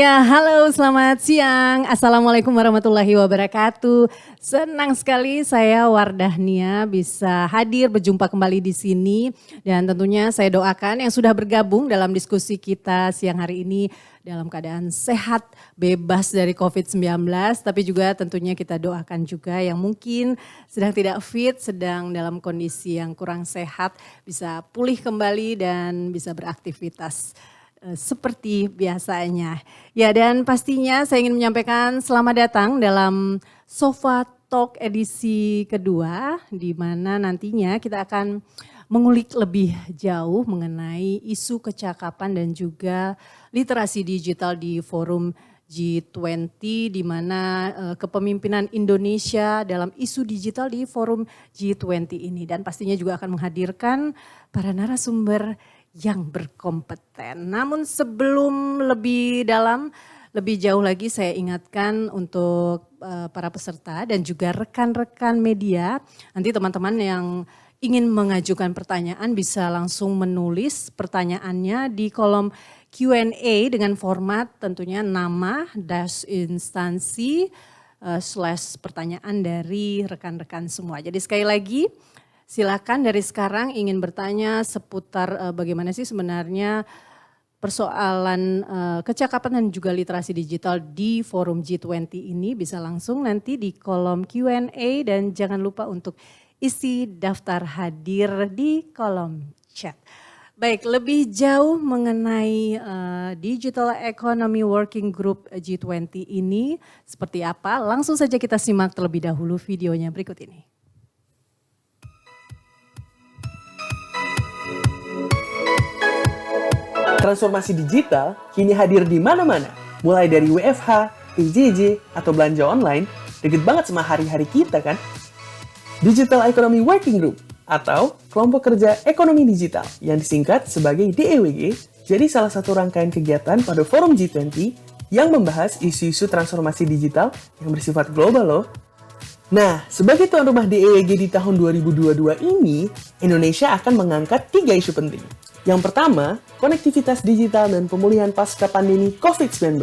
Ya, halo, selamat siang. Assalamualaikum warahmatullahi wabarakatuh. Senang sekali saya Wardahnia bisa hadir berjumpa kembali di sini dan tentunya saya doakan yang sudah bergabung dalam diskusi kita siang hari ini dalam keadaan sehat, bebas dari COVID-19, tapi juga tentunya kita doakan juga yang mungkin sedang tidak fit, sedang dalam kondisi yang kurang sehat, bisa pulih kembali dan bisa beraktivitas seperti biasanya. Ya, dan pastinya saya ingin menyampaikan selamat datang dalam Sofa Talk edisi kedua, di mana nantinya kita akan mengulik lebih jauh mengenai isu kecakapan dan juga literasi digital di forum G20, di mana kepemimpinan Indonesia dalam isu digital di forum G20 ini. Dan pastinya juga akan menghadirkan para narasumber yang berkompeten. Namun sebelum lebih dalam, lebih jauh lagi saya ingatkan untuk para peserta dan juga rekan-rekan media, nanti teman-teman yang ingin mengajukan pertanyaan bisa langsung menulis pertanyaannya di kolom Q&A dengan format tentunya nama, dash instansi, slash pertanyaan dari rekan-rekan semua. Jadi sekali lagi, silakan dari sekarang ingin bertanya seputar bagaimana sih sebenarnya persoalan kecakapan dan juga literasi digital di forum G20 ini, bisa langsung nanti di kolom Q&A dan jangan lupa untuk isi daftar hadir di kolom chat. Baik, lebih jauh mengenai Digital Economy Working Group G20 ini seperti apa, langsung saja kita simak terlebih dahulu videonya berikut ini. Transformasi digital kini hadir di mana-mana, mulai dari WFH, PJJ, atau belanja online, deket banget sama hari-hari kita kan? Digital Economy Working Group atau Kelompok Kerja Ekonomi Digital yang disingkat sebagai DEWG jadi salah satu rangkaian kegiatan pada forum G20 yang membahas isu-isu transformasi digital yang bersifat global loh. Nah, sebagai tuan rumah DEWG di tahun 2022 ini, Indonesia akan mengangkat 3 isu penting. Yang pertama, konektivitas digital dan pemulihan pasca pandemi COVID-19.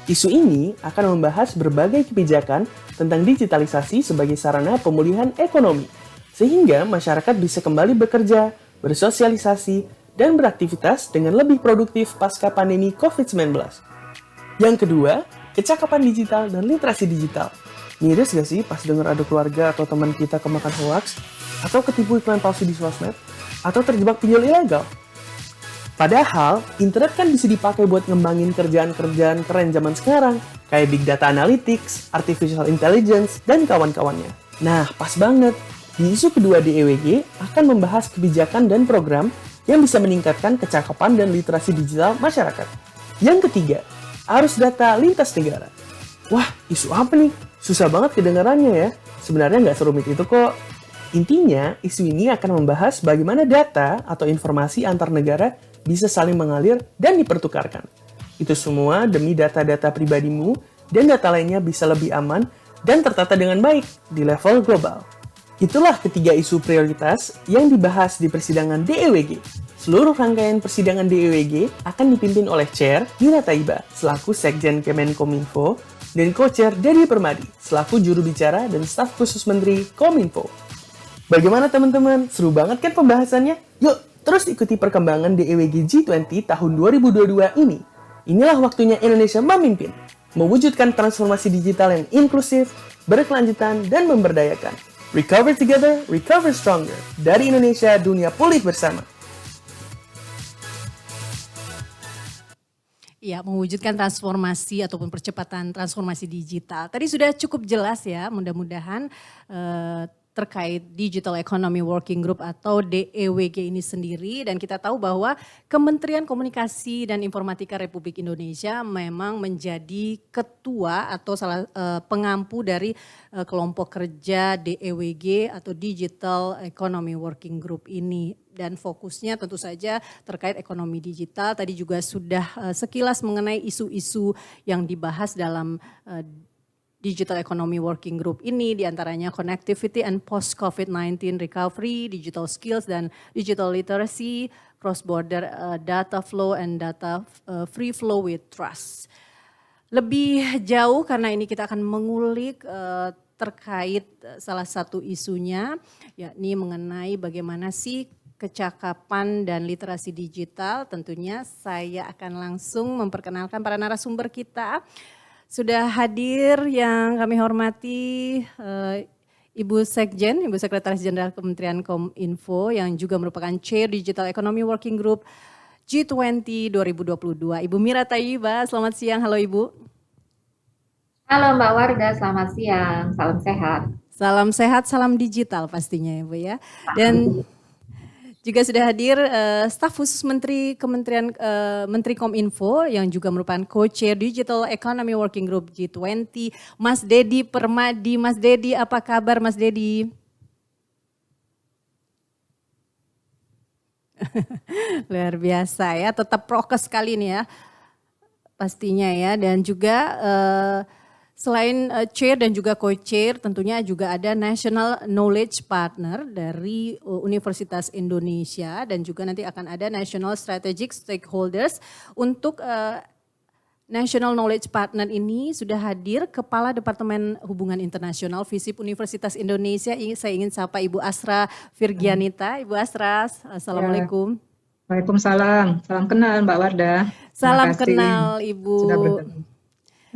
Isu ini akan membahas berbagai kebijakan tentang digitalisasi sebagai sarana pemulihan ekonomi, sehingga masyarakat bisa kembali bekerja, bersosialisasi, dan beraktivitas dengan lebih produktif pasca pandemi COVID-19. Yang kedua, kecakapan digital dan literasi digital. Miris gak sih pas denger ada keluarga atau teman kita kemakan hoax, atau ketipu iklan palsu di sosmed, atau terjebak pinjol ilegal? Padahal, internet kan bisa dipakai buat ngembangin kerjaan-kerjaan keren zaman sekarang, kayak Big Data Analytics, Artificial Intelligence, dan kawan-kawannya. Nah, pas banget. Di isu kedua DEWG akan membahas kebijakan dan program yang bisa meningkatkan kecakapan dan literasi digital masyarakat. Yang ketiga, arus data lintas negara. Wah, isu apa nih? Susah banget kedengarannya ya. Sebenarnya nggak serumit itu kok. Intinya, isu ini akan membahas bagaimana data atau informasi antar negara bisa saling mengalir dan dipertukarkan. Itu semua demi data-data pribadimu dan data lainnya bisa lebih aman dan tertata dengan baik di level global. Itulah ketiga isu prioritas yang dibahas di persidangan DEWG. Seluruh rangkaian persidangan DEWG akan dipimpin oleh Chair Dina Taiba selaku Sekjen Kemenkominfo dan Co-Chair Dedi Permadi selaku juru bicara dan staf khusus Menteri Kominfo. Bagaimana teman-teman? Seru banget kan pembahasannya? Yuk, terus ikuti perkembangan DEWG G20 tahun 2022 ini. Inilah waktunya Indonesia memimpin, mewujudkan transformasi digital yang inklusif, berkelanjutan, dan memberdayakan. Recover together, recover stronger. Dari Indonesia, dunia pulih bersama. Ya, mewujudkan transformasi ataupun percepatan transformasi digital. Tadi sudah cukup jelas ya, mudah-mudahan terkait Digital Economy Working Group atau DEWG ini sendiri, dan kita tahu bahwa Kementerian Komunikasi dan Informatika Republik Indonesia memang menjadi ketua atau salah pengampu dari kelompok kerja DEWG atau Digital Economy Working Group ini, dan fokusnya tentu saja terkait ekonomi digital. Tadi juga sudah sekilas mengenai isu-isu yang dibahas dalam Digital Economy Working Group ini, diantaranya connectivity and post-COVID-19 recovery, digital skills dan digital literacy, cross-border data flow and data free flow with trust. lebih jauh karena ini kita akan mengulik terkait salah satu isunya, yakni mengenai bagaimana sih kecakapan dan literasi digital. Tentunya saya akan langsung memperkenalkan para narasumber kita. Sudah hadir yang kami hormati Ibu Sekjen, Ibu Sekretaris Jenderal Kementerian Kominfo yang juga merupakan Chair Digital Economy Working Group G20 2022. Ibu Mira Tayyiba, selamat siang. Halo Ibu. Halo Mbak Wardah, selamat siang, salam sehat. Salam sehat, salam digital pastinya ya Bu ya. Dan juga sudah hadir staf khusus Menteri Kominfo yang juga merupakan co-chair Digital Economy Working Group G20, Mas Dedi Permadi. Mas Dedi, apa kabar Mas Dedi? Luar biasa ya, tetap prokes sekali nih ya pastinya ya. Dan juga selain chair dan juga co-chair, tentunya juga ada National Knowledge Partner dari Universitas Indonesia dan juga nanti akan ada National Strategic Stakeholders. Untuk National Knowledge Partner ini sudah hadir Kepala Departemen Hubungan Internasional FISIP Universitas Indonesia. Saya ingin sapa Ibu Asra Virgianita. Ibu Asra, Assalamualaikum. Waalaikumsalam, salam kenal Mbak Wardah. Salam kenal Ibu. Sudah bergabung.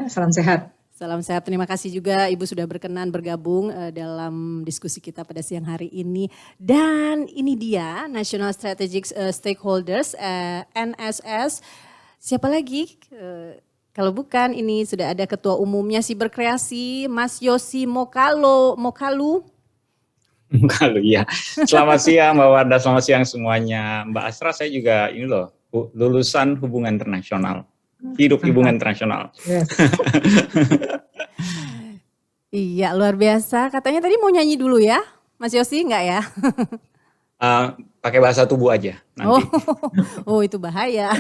Salam sehat. Salam sehat, terima kasih juga Ibu sudah berkenan bergabung dalam diskusi kita pada siang hari ini. Dan ini dia National Strategic Stakeholders, NSS. Siapa lagi? Kalau bukan ini sudah ada Ketua Umumnya Siberkreasi, Mas Yosi Mokalu. Mokalu ya. Selamat siang Mbak Wardah, selamat siang semuanya. Mbak Asra, saya juga ini loh, lulusan hubungan internasional. Hidup hubungan internasional. Yes. Iya, luar biasa. Katanya tadi mau nyanyi dulu ya, Mas Yosi, enggak ya? Pakai bahasa tubuh aja nanti. Oh itu bahaya.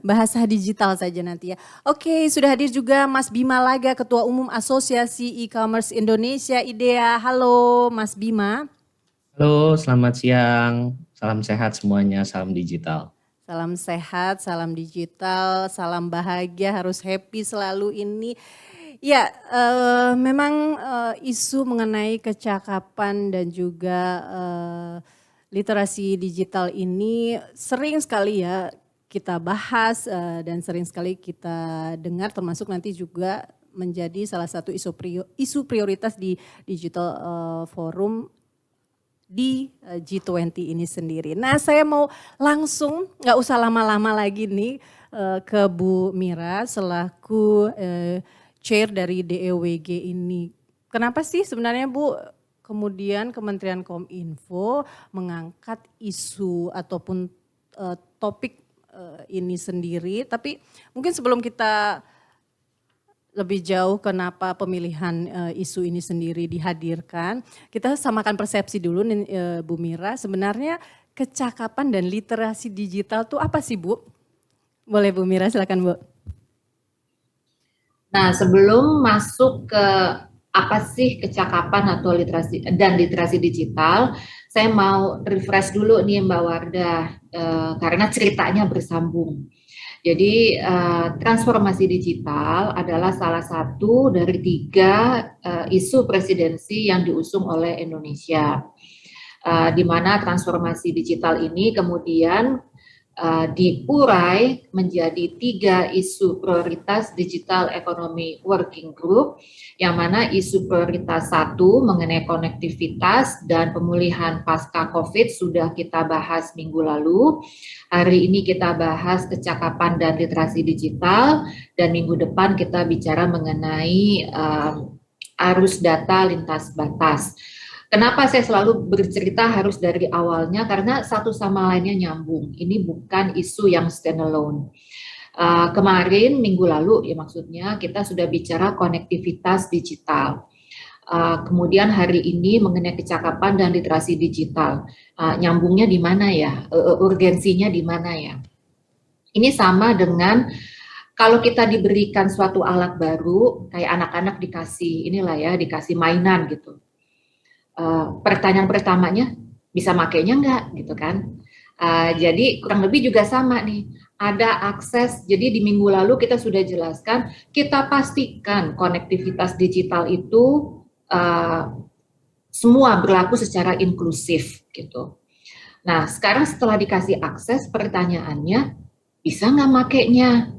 Bahasa digital saja nanti ya. Oke, sudah hadir juga Mas Bima Laga, Ketua Umum Asosiasi E-Commerce Indonesia, IDEA. Halo Mas Bima. Halo, selamat siang. Salam sehat semuanya, salam digital. Salam sehat, salam digital, salam bahagia, harus happy selalu ini. Ya, memang isu mengenai kecakapan dan juga literasi digital ini sering sekali ya kita bahas dan sering sekali kita dengar, termasuk nanti juga menjadi salah satu isu prioritas di Digital Forum di G20 ini sendiri. Nah, saya mau langsung nggak usah lama-lama lagi nih ke Bu Mira selaku chair dari DEWG ini. Kenapa sih sebenarnya Bu kemudian Kementerian Kominfo mengangkat isu ataupun topik ini sendiri? Tapi mungkin sebelum kita lebih jauh kenapa pemilihan isu ini sendiri dihadirkan, kita samakan persepsi dulu Bu Mira, sebenarnya kecakapan dan literasi digital itu apa sih Bu? Boleh Bu Mira, silakan Bu. Nah, sebelum masuk ke apa sih kecakapan atau literasi digital, saya mau refresh dulu nih Mbak Wardah, karena ceritanya bersambung. Jadi transformasi digital adalah salah satu dari 3 isu presidensi yang diusung oleh Indonesia, di mana transformasi digital ini kemudian diurai menjadi 3 isu prioritas Digital Economy Working Group, yang mana isu prioritas 1 mengenai konektivitas dan pemulihan pasca COVID sudah kita bahas minggu lalu. Hari ini kita bahas kecakapan dan literasi digital, dan minggu depan kita bicara mengenai arus data lintas batas. Kenapa saya selalu bercerita harus dari awalnya? Karena satu sama lainnya nyambung. Ini bukan isu yang standalone. Kemarin minggu lalu ya maksudnya kita sudah bicara konektivitas digital. Kemudian hari ini mengenai kecakapan dan literasi digital. Nyambungnya di mana ya? Urgensinya di mana ya? Ini sama dengan kalau kita diberikan suatu alat baru, kayak anak-anak dikasih mainan gitu. Pertanyaan pertamanya, bisa makainya enggak gitu kan? Jadi kurang lebih juga sama nih, ada akses. Jadi di minggu lalu kita sudah jelaskan, kita pastikan konektivitas digital itu semua berlaku secara inklusif gitu. Nah, sekarang setelah dikasih akses, pertanyaannya, bisa nggak makainya?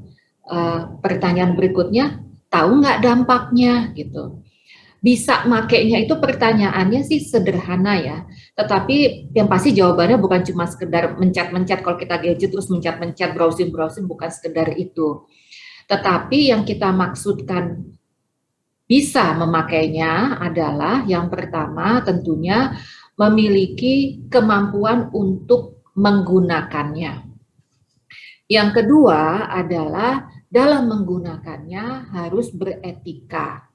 Pertanyaan berikutnya, tahu nggak dampaknya gitu. Bisa makainya itu pertanyaannya sih sederhana ya, tetapi yang pasti jawabannya bukan cuma sekedar mencet-mencet. Kalau kita gadget terus mencet-mencet, browsing-browsing, bukan sekedar itu. Tetapi yang kita maksudkan bisa memakainya adalah yang pertama tentunya memiliki kemampuan untuk menggunakannya. Yang kedua adalah dalam menggunakannya harus beretika.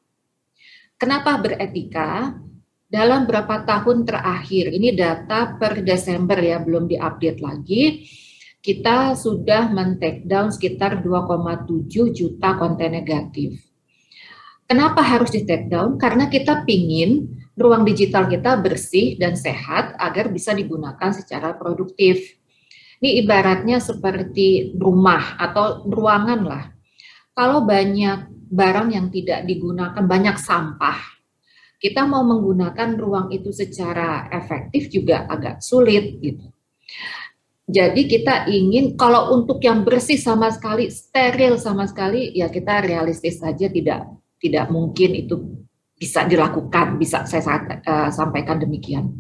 Kenapa beretika? Dalam berapa tahun terakhir, ini data per Desember ya, belum diupdate lagi, kita sudah men-take down sekitar 2,7 juta konten negatif. Kenapa harus di-take down? Karena kita pingin ruang digital kita bersih dan sehat agar bisa digunakan secara produktif. Ini ibaratnya seperti rumah atau ruangan lah. Kalau banyak barang yang tidak digunakan, banyak sampah, kita mau menggunakan ruang itu secara efektif juga agak sulit gitu. Jadi kita ingin kalau untuk yang bersih sama sekali, steril sama sekali, ya kita realistis saja tidak mungkin itu bisa dilakukan, bisa saya sampaikan demikian.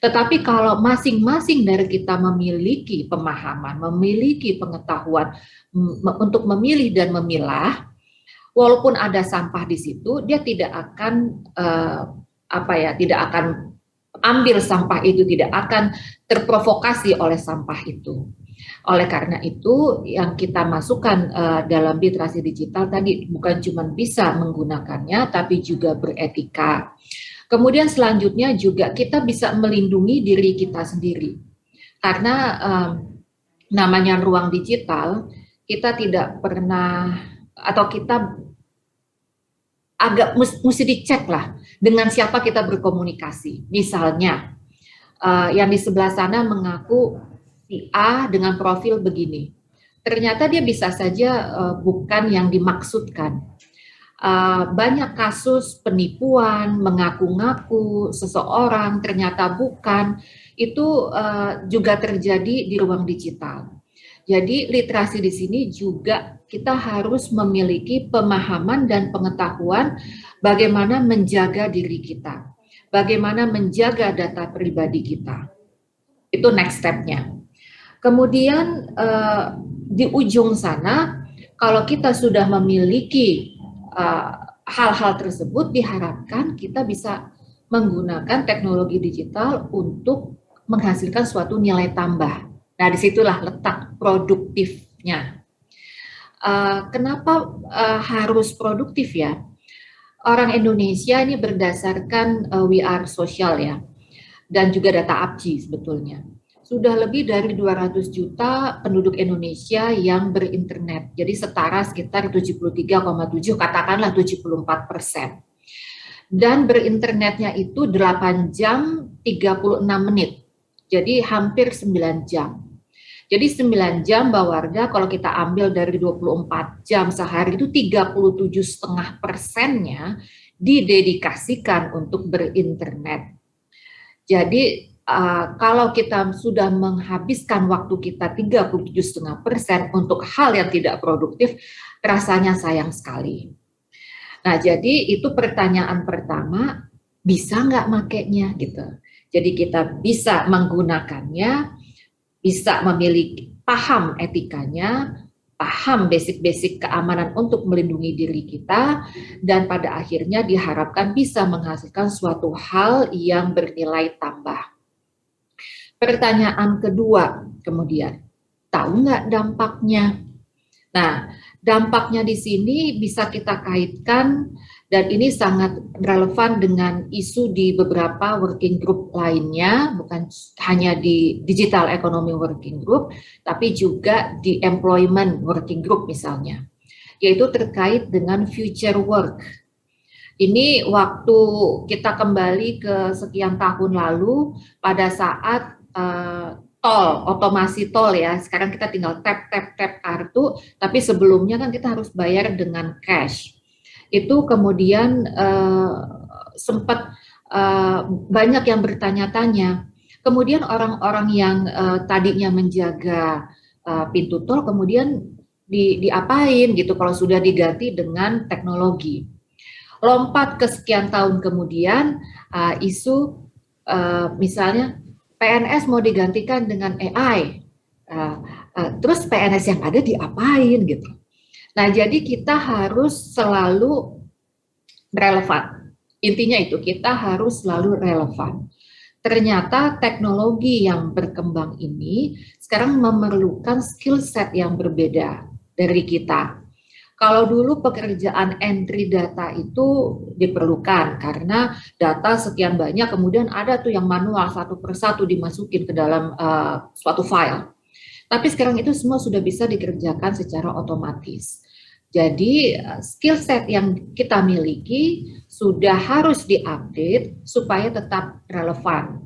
Tetapi kalau masing-masing dari kita memiliki pemahaman, memiliki pengetahuan untuk memilih dan memilah, walaupun ada sampah di situ, dia tidak akan tidak akan ambil sampah itu, tidak akan terprovokasi oleh sampah itu. Oleh karena itu, yang kita masukkan dalam literasi digital tadi bukan cuma bisa menggunakannya, tapi juga beretika. Kemudian selanjutnya juga kita bisa melindungi diri kita sendiri. Karena namanya ruang digital, kita tidak pernah, atau kita agak mesti dicek lah dengan siapa kita berkomunikasi. Misalnya, yang di sebelah sana mengaku si A dengan profil begini. Ternyata dia bisa saja bukan yang dimaksudkan. Banyak kasus penipuan, mengaku-ngaku seseorang ternyata bukan, itu juga terjadi di ruang digital. Jadi literasi di sini juga kita harus memiliki pemahaman dan pengetahuan bagaimana menjaga diri kita, bagaimana menjaga data pribadi kita. Itu next step-nya. Kemudian di ujung sana, kalau kita sudah memiliki hal-hal tersebut, diharapkan kita bisa menggunakan teknologi digital untuk menghasilkan suatu nilai tambah. Nah, disitulah letak produktifnya. Kenapa harus produktif ya? Orang Indonesia ini berdasarkan We Are Social ya, dan juga data APJI sebetulnya. Sudah lebih dari 200 juta penduduk Indonesia yang berinternet. Jadi setara sekitar 73,7, katakanlah 74%. Dan berinternetnya itu 8 jam 36 menit. Jadi hampir 9 jam. Jadi 9 jam Mbak Wardah, kalau kita ambil dari 24 jam sehari itu 37,5%-nya didedikasikan untuk berinternet. Jadi kalau kita sudah menghabiskan waktu kita 37,5% untuk hal yang tidak produktif, rasanya sayang sekali. Nah, jadi itu pertanyaan pertama, bisa nggak makainya gitu. Jadi kita bisa menggunakannya, bisa memiliki paham etikanya, paham basic-basic keamanan untuk melindungi diri kita, dan pada akhirnya diharapkan bisa menghasilkan suatu hal yang bernilai tambah. Pertanyaan kedua kemudian, tahu nggak dampaknya? Nah, dampaknya di sini bisa kita kaitkan, dan ini sangat relevan dengan isu di beberapa working group lainnya, bukan hanya di Digital Economy Working Group, tapi juga di Employment Working Group misalnya, yaitu terkait dengan future work. Ini waktu kita kembali ke sekian tahun lalu, pada saat tol, otomasi tol ya. Sekarang kita tinggal tap kartu, tapi sebelumnya kan kita harus bayar dengan cash. Itu kemudian sempat banyak yang bertanya-tanya. Kemudian orang-orang yang tadinya menjaga pintu tol kemudian diapain gitu kalau sudah diganti dengan teknologi. Lompat ke sekian tahun kemudian isu misalnya PNS mau digantikan dengan AI, terus PNS yang ada diapain gitu. Nah jadi kita harus selalu relevan. Intinya itu kita harus selalu relevan. Ternyata teknologi yang berkembang ini sekarang memerlukan skill set yang berbeda dari kita. Kalau dulu pekerjaan entry data itu diperlukan karena data sekian banyak, kemudian ada tuh yang manual satu persatu dimasukin ke dalam suatu file. Tapi sekarang itu semua sudah bisa dikerjakan secara otomatis. Jadi skill set yang kita miliki sudah harus diupdate supaya tetap relevan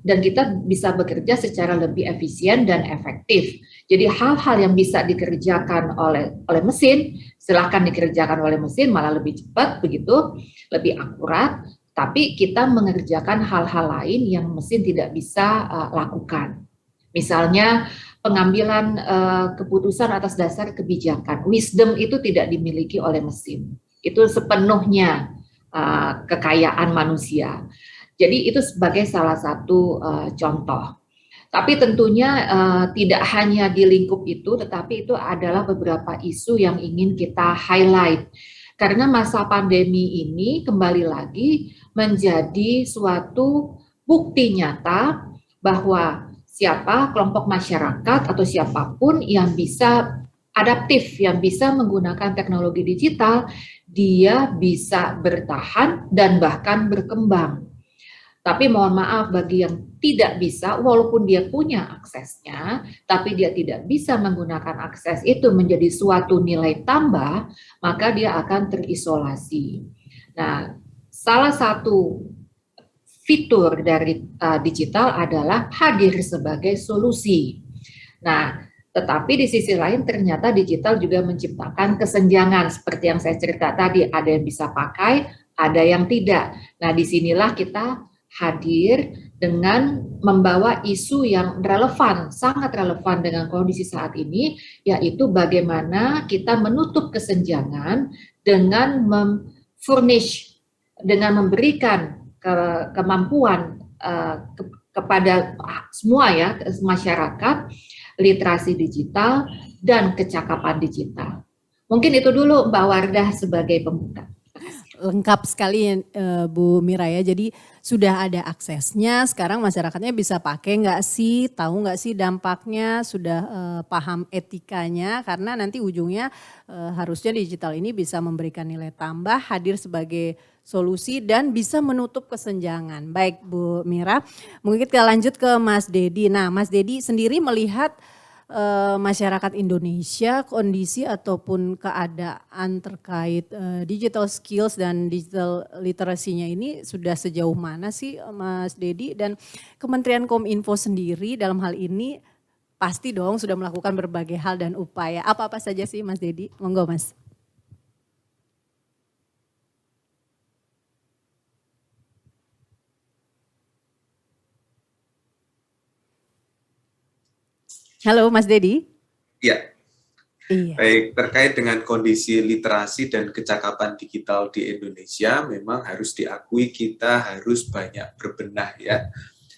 dan kita bisa bekerja secara lebih efisien dan efektif. Jadi hal-hal yang bisa dikerjakan oleh mesin, silahkan dikerjakan oleh mesin malah lebih cepat begitu, lebih akurat, tapi kita mengerjakan hal-hal lain yang mesin tidak bisa lakukan. Misalnya pengambilan keputusan atas dasar kebijakan, wisdom itu tidak dimiliki oleh mesin. Itu sepenuhnya kekayaan manusia. Jadi itu sebagai salah satu contoh. Tapi tentunya tidak hanya di lingkup itu, tetapi itu adalah beberapa isu yang ingin kita highlight. Karena masa pandemi ini kembali lagi menjadi suatu bukti nyata bahwa siapa kelompok masyarakat atau siapapun yang bisa adaptif, yang bisa menggunakan teknologi digital, dia bisa bertahan dan bahkan berkembang. Tapi mohon maaf bagi yang tidak bisa, walaupun dia punya aksesnya, tapi dia tidak bisa menggunakan akses itu menjadi suatu nilai tambah, maka dia akan terisolasi. Nah, salah satu fitur dari digital adalah hadir sebagai solusi. Nah, tetapi di sisi lain ternyata digital juga menciptakan kesenjangan seperti yang saya cerita tadi, ada yang bisa pakai, ada yang tidak. Nah, disinilah kita hadir dengan membawa isu yang relevan, sangat relevan dengan kondisi saat ini, yaitu bagaimana kita menutup kesenjangan dengan memfurnish, dengan memberikan kemampuan kepada semua ya, masyarakat, literasi digital dan kecakapan digital. Mungkin itu dulu Mbak Wardah sebagai pembuka. Lengkap sekali Bu Mira ya, jadi sudah ada aksesnya, sekarang masyarakatnya bisa pakai nggak sih, tahu nggak sih dampaknya, sudah paham etikanya, karena nanti ujungnya harusnya digital ini bisa memberikan nilai tambah, hadir sebagai solusi dan bisa menutup kesenjangan. Baik Bu Mira, mungkin kita lanjut ke Mas Dedi. Nah Mas Dedi sendiri melihat masyarakat Indonesia, kondisi ataupun keadaan terkait digital skills dan digital literasinya ini sudah sejauh mana sih Mas Dedi? Dan Kementerian Kominfo sendiri dalam hal ini pasti dong sudah melakukan berbagai hal dan upaya. Apa-apa saja sih Mas Dedi? Monggo Mas. Halo Mas Dedi. Ya, iya. Baik, terkait dengan kondisi literasi dan kecakapan digital di Indonesia, memang harus diakui kita harus banyak berbenah ya.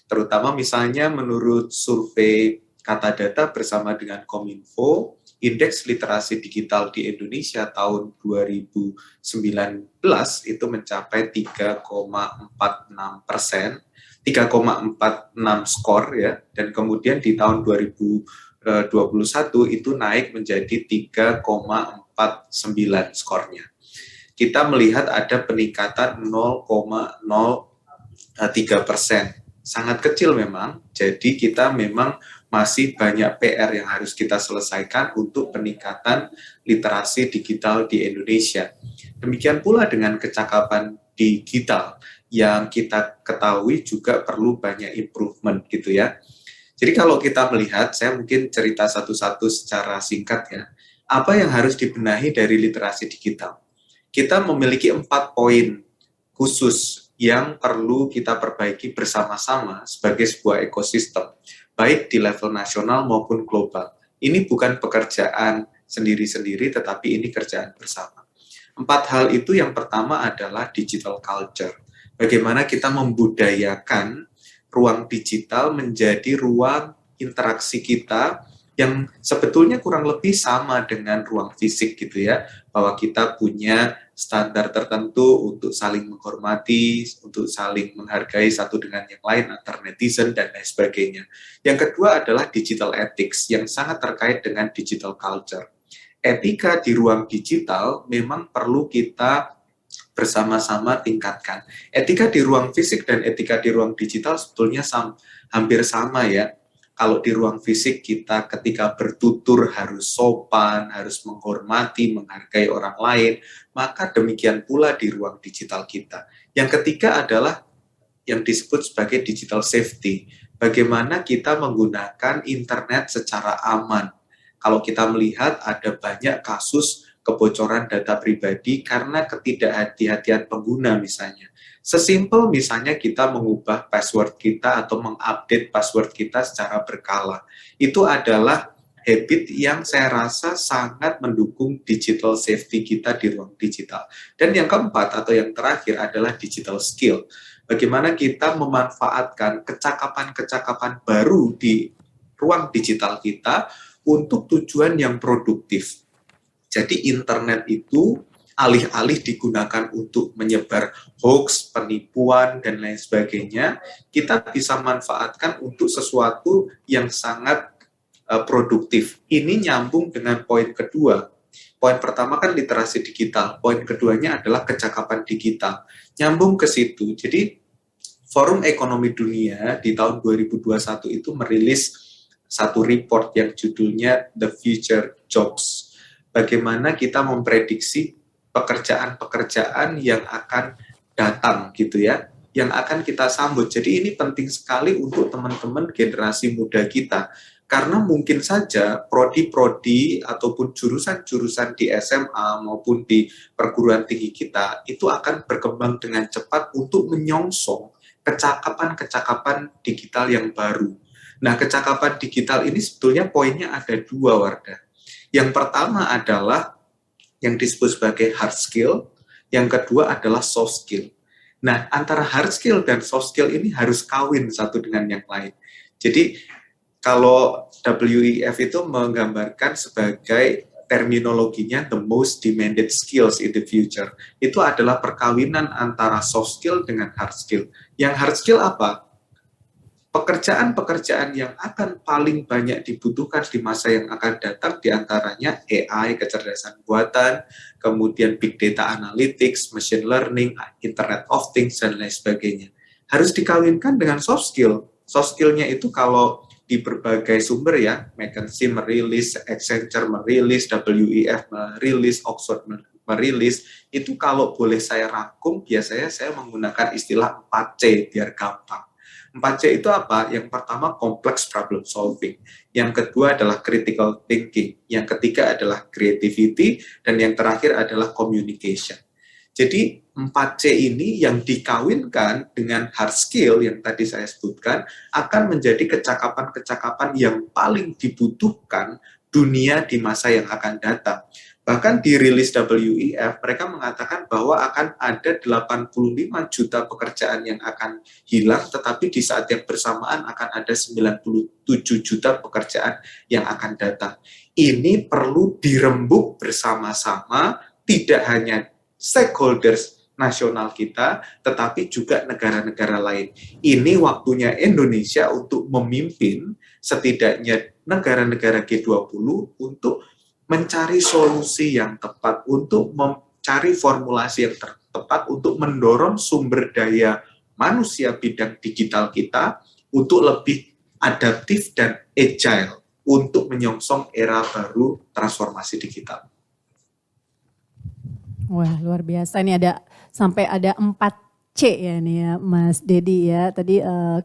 Terutama misalnya menurut survei Kata Data bersama dengan Kominfo, indeks literasi digital di Indonesia tahun 2019 itu mencapai 3,46%. 3,46 skor ya, dan kemudian di tahun 2021 itu naik menjadi 3,49 skornya. Kita melihat ada peningkatan 0,03%, sangat kecil memang, jadi kita memang masih banyak PR yang harus kita selesaikan untuk peningkatan literasi digital di Indonesia. Demikian pula dengan kecakapan digital yang kita ketahui juga perlu banyak improvement gitu ya. Jadi kalau kita melihat, saya mungkin cerita satu-satu secara singkat ya, apa yang harus dibenahi dari literasi digital. Kita memiliki 4 poin khusus yang perlu kita perbaiki bersama-sama sebagai sebuah ekosistem, baik di level nasional maupun global. Ini bukan pekerjaan sendiri-sendiri, tetapi ini kerjaan bersama. 4 hal itu yang pertama adalah digital culture. Bagaimana kita membudayakan ruang digital menjadi ruang interaksi kita yang sebetulnya kurang lebih sama dengan ruang fisik gitu ya, bahwa kita punya standar tertentu untuk saling menghormati, untuk saling menghargai satu dengan yang lain antar netizen dan lain sebagainya. Yang kedua adalah digital ethics yang sangat terkait dengan digital culture. Etika di ruang digital memang perlu kita bersama-sama tingkatkan. Etika di ruang fisik dan etika di ruang digital sebetulnya hampir sama ya. Kalau di ruang fisik kita ketika bertutur harus sopan, harus menghormati, menghargai orang lain, maka demikian pula di ruang digital kita. Yang ketiga adalah yang disebut sebagai digital safety. Bagaimana kita menggunakan internet secara aman. Kalau kita melihat ada banyak kasus kebocoran data pribadi karena ketidakhati-hatian pengguna misalnya. Sesimpel misalnya kita mengubah password kita atau mengupdate password kita secara berkala. Itu adalah habit yang saya rasa sangat mendukung digital safety kita di ruang digital. Dan yang keempat atau yang terakhir adalah digital skill. Bagaimana kita memanfaatkan kecakapan-kecakapan baru di ruang digital kita untuk tujuan yang produktif. Jadi internet itu alih-alih digunakan untuk menyebar hoax, penipuan, dan lain sebagainya, kita bisa manfaatkan untuk sesuatu yang sangat produktif. Ini nyambung dengan poin kedua. Poin pertama kan literasi digital, poin keduanya adalah kecakapan digital. Nyambung ke situ. Jadi Forum Ekonomi Dunia di tahun 2021 itu merilis satu report yang judulnya The Future Jobs. Bagaimana kita memprediksi pekerjaan-pekerjaan yang akan datang gitu ya, yang akan kita sambut. Jadi ini penting sekali untuk teman-teman generasi muda kita. Karena mungkin saja prodi-prodi ataupun jurusan-jurusan di SMA maupun di perguruan tinggi kita itu akan berkembang dengan cepat untuk menyongsong kecakapan-kecakapan digital yang baru. Nah, kecakapan digital ini sebetulnya poinnya ada 2, Wardah. Yang pertama adalah yang disebut sebagai hard skill, yang kedua adalah soft skill. Nah, antara hard skill dan soft skill ini harus kawin satu dengan yang lain. Jadi, kalau WEF itu menggambarkan sebagai terminologinya the most demanded skills in the future, itu adalah perkawinan antara soft skill dengan hard skill. Yang hard skill apa? Pekerjaan-pekerjaan yang akan paling banyak dibutuhkan di masa yang akan datang diantaranya AI, kecerdasan buatan, kemudian big data analytics, machine learning, internet of things, dan lain sebagainya. Harus dikawinkan dengan soft skill. Soft skill-nya itu kalau di berbagai sumber ya, McKinsey merilis, Accenture merilis, WEF merilis, Oxford merilis, itu kalau boleh saya rangkum, biasanya saya menggunakan istilah 4C biar gampang. 4C itu apa? Yang pertama complex problem solving, yang kedua adalah critical thinking, yang ketiga adalah creativity, dan yang terakhir adalah communication. Jadi 4C ini yang dikawinkan dengan hard skill yang tadi saya sebutkan akan menjadi kecakapan-kecakapan yang paling dibutuhkan dunia di masa yang akan datang. Bahkan di rilis WEF, mereka mengatakan bahwa akan ada 85 juta pekerjaan yang akan hilang, tetapi di saat yang bersamaan akan ada 97 juta pekerjaan yang akan datang. Ini perlu dirembuk bersama-sama, tidak hanya stakeholders nasional kita, tetapi juga negara-negara lain. Ini waktunya Indonesia untuk memimpin setidaknya negara-negara G20 untuk mencari solusi yang tepat, untuk mencari formulasi yang tepat, untuk mendorong sumber daya manusia bidang digital kita untuk lebih adaptif dan agile untuk menyongsong era baru transformasi digital. Wah, luar biasa. Ini ada sampai ada 4 C ya ini ya Mas Dedi ya. Tadi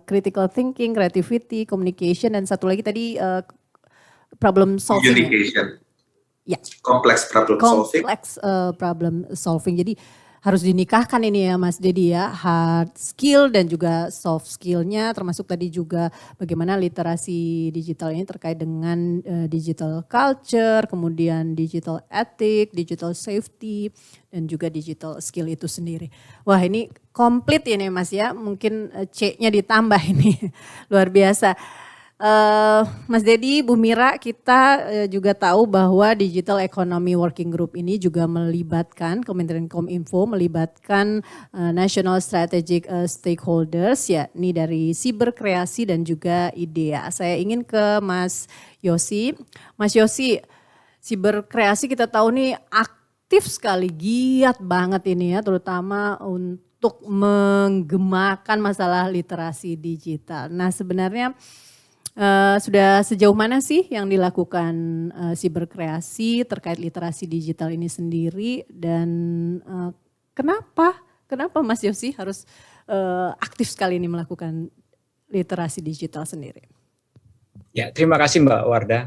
critical thinking, creativity, communication, dan satu lagi tadi problem solving ya. Communication. Ya. Complex problem solving. Complex problem solving. Jadi harus dinikahkan ini ya Mas Dedi ya, hard skill dan juga soft skillnya, termasuk tadi juga bagaimana literasi digital ini terkait dengan digital culture, kemudian digital ethic, digital safety, dan juga digital skill itu sendiri. Wah ini komplit ini Mas ya, mungkin C-nya ditambah ini, luar biasa. Mas Dedi, Bu Mira, kita juga tahu bahwa Digital Economy Working Group ini juga melibatkan Kementerian Kominfo, melibatkan National Strategic Stakeholders, ya, ini dari Siberkreasi dan juga IDEA. Saya ingin ke Mas Yosi. Mas Yosi, Siberkreasi kita tahu nih aktif sekali, giat banget ini ya, terutama untuk menggemakan masalah literasi digital. Nah sebenarnya sudah sejauh mana sih yang dilakukan Siberkreasi terkait literasi digital ini sendiri, dan kenapa Mas Yosi harus aktif sekali ini melakukan literasi digital sendiri? Ya, terima kasih Mbak Wardah.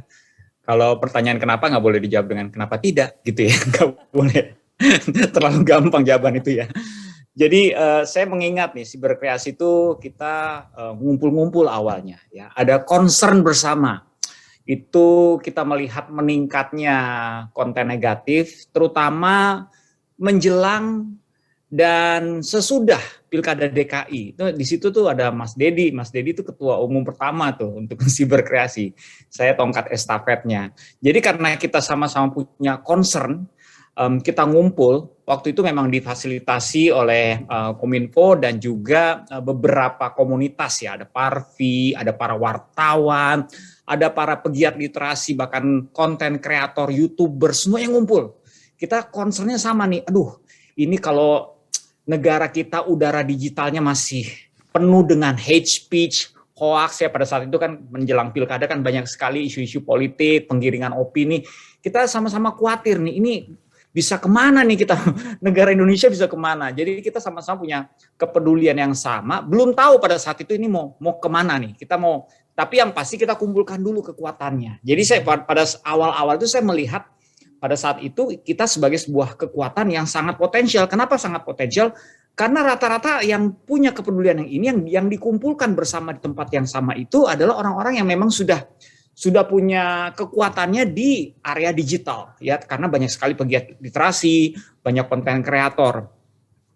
Kalau pertanyaan kenapa nggak boleh dijawab dengan kenapa tidak gitu ya, nggak boleh. Terlalu gampang jawaban itu ya. Jadi saya mengingat nih Siberkreasi itu kita ngumpul-ngumpul awalnya ya, ada concern bersama. Itu kita melihat meningkatnya konten negatif terutama menjelang dan sesudah Pilkada DKI. Itu di situ tuh ada Mas Dedi. Mas Dedi itu ketua umum pertama tuh untuk Siberkreasi. Saya tongkat estafetnya. Jadi karena kita sama-sama punya concern, kita ngumpul, waktu itu memang difasilitasi oleh Kominfo dan juga beberapa komunitas ya, ada Parvi, ada para wartawan, ada para pegiat literasi, bahkan konten kreator, YouTuber, semua yang ngumpul. Kita concernnya sama nih, aduh ini kalau negara kita udara digitalnya masih penuh dengan hate speech, hoax ya, pada saat itu kan menjelang pilkada kan banyak sekali isu-isu politik, penggiringan opini, kita sama-sama khawatir nih, ini bisa kemana nih kita, negara Indonesia bisa kemana. Jadi kita sama-sama punya kepedulian yang sama, belum tahu pada saat itu ini mau kemana nih, kita mau, tapi yang pasti kita kumpulkan dulu kekuatannya. Jadi saya pada awal-awal itu saya melihat pada saat itu kita sebagai sebuah kekuatan yang sangat potensial. Kenapa sangat potensial? Karena rata-rata yang punya kepedulian yang ini, yang dikumpulkan bersama di tempat yang sama itu adalah orang-orang yang memang sudah punya kekuatannya di area digital ya, karena banyak sekali pegiat literasi, banyak konten kreator.